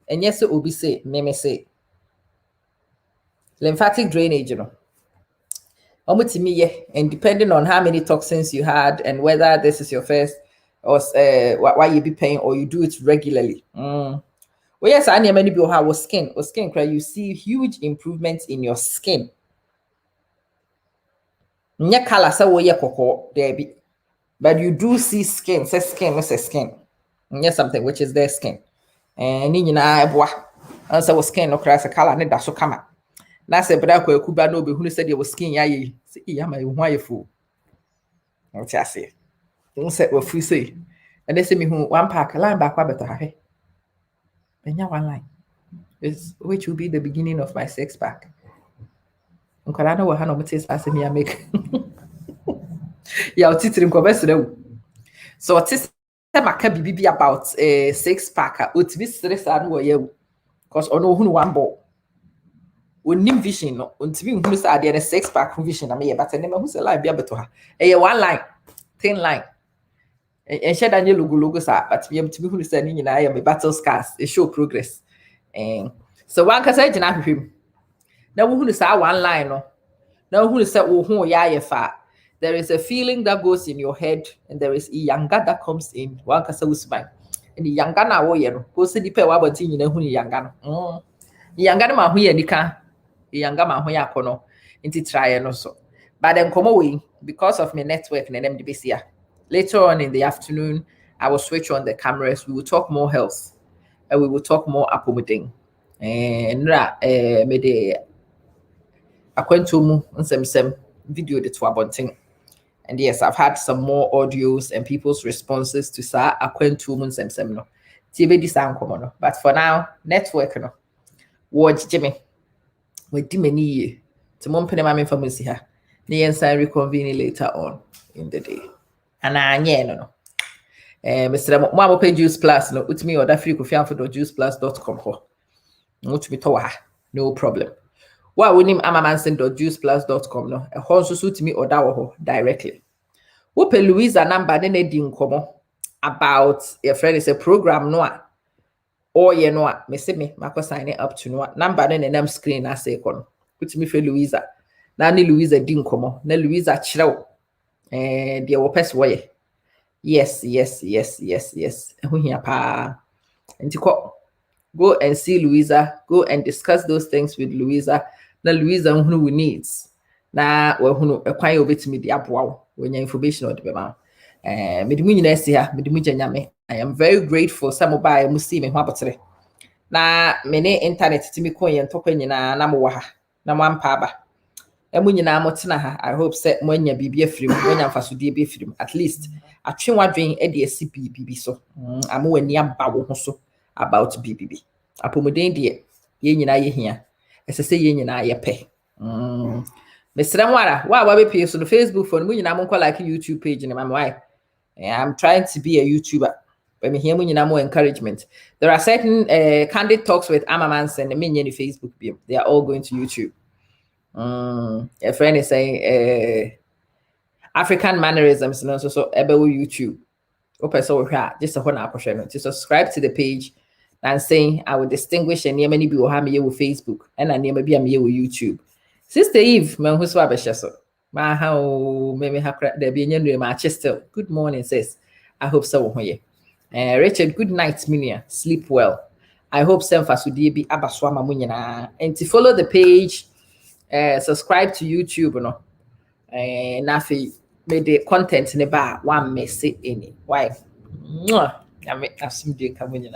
enye se obi say meme say lymphatic drainage omutimi ye and depending on how many toxins you had and whether this is your first or why you be paying or you do it regularly. Well, yes, I need many people have skin cry. You see huge improvements in your skin. Nya color say wo ye koko there be, but you do see skin. Say skin. Nya something which is their skin. And ni nyina eboa. Answer was skin no cry say color ne da so kama. Na say bra kwa kuba no be hunu say there was skin ya ye. Say ya ma hu ayefu. What you say? Don't say we free say. And they say me who one pack line back wa better ha. Enya one line. Is which will be the beginning of my 6 pack. Nkwala na wo ha no mtes asem ya make. Ya otitiri nkobesere wo. So otis maka bibi about 6 pack otimi sere sa no wo ya wo. Cause ono hunu one ball. Onim vision no ontimi hunu sa ade na 6 pack vision na me ye but na ma hu se line bia beto ha. E one line, thin line. And share Daniel logo sa but me to be who say ni nyina ya me battle scars it show progress so one ka say jina hwehwem na wo hunu sa one line no na wo hunu say wo hu ya ye fa there is a feeling that goes in your head and there is a yanga that comes in one ka say usman and the yanga na wo ye no go see the pe wa boti nyina hunu yanga no yanga na ma hu ye nika yanga ma ho yakono nti try no so. But then come away because of my network and MDBC. Later on in the afternoon, I will switch on the cameras. We will talk more health and we will talk more accommoding. And me de akwantumu nsem video de to abonting. And yes, I've had some more audios and people's responses to sa akwantumu nsem no. TV di sa nkomo no. But for now, network no. Watch Jimmy. We di many ye. To mom pene mame famisi ha. Ni yensan reconvene later on in the day. And I no. Mr. Mo pay Juice Plus no. Utimi order free kofi amfo juiceplus.com ho. Utimi to ha. No problem. Wa wonim amamansen.juiceplus.com no. E ho nso so utimi order wo ho directly. Wo pe Louisa number ne di nkomo about your friend is a program no a or ye no a me se me mako sign up to no number ne nam screen na say kono. Utimi fe Louisa. Na ni Louisa di nkomo. Na Louisa chirew de wo pese wo ye. Yes. Ehu hia pa. Nti go and see Louisa, go and discuss those things with Louisa. Na Louisa who needs. Na we hunu ekwan obetimi di aboa wo. When your information or the bema. Me di mu nyina si ha, me di mu nyame. I am very grateful some mobile mu see me ho abotre. Na me ne internet timi ko yen tokwa nyina na mo wa ha. Na mo ampa aba. Emu nyina mo tena ha. I hope say mo anya bibia firim, mo anya mfasodie be firim. At least atwe wadwen e de asi bibi so. Amo wani aba wo ho so about bibi. Apomuden de ye nyina ye hia. Esese ye nyina ye pe. Mr. Mwara, why be pay so the Facebook for mu nyina mo like YouTube page ni mama why? I'm trying to be a YouTuber. But me hear mu nyina mo encouragement. There are certain candid talks with Amamans and me nyani Facebook. They are all going to YouTube. A friend is saying African mannerisms so ebe YouTube. Open so just a hona question to subscribe to the page and saying I will distinguish and many be have me with Facebook and I name be am with YouTube. Sister Eve, man who's so ma how maybe there be any my Chester. Good morning, sis. I hope so. Richard, good night, Minia. Sleep well. I hope some fasudi be abaswama munyana. And to follow the page, subscribe to YouTube, no. Nafi made the content in the bar one message in it. Why? I make some dear coming.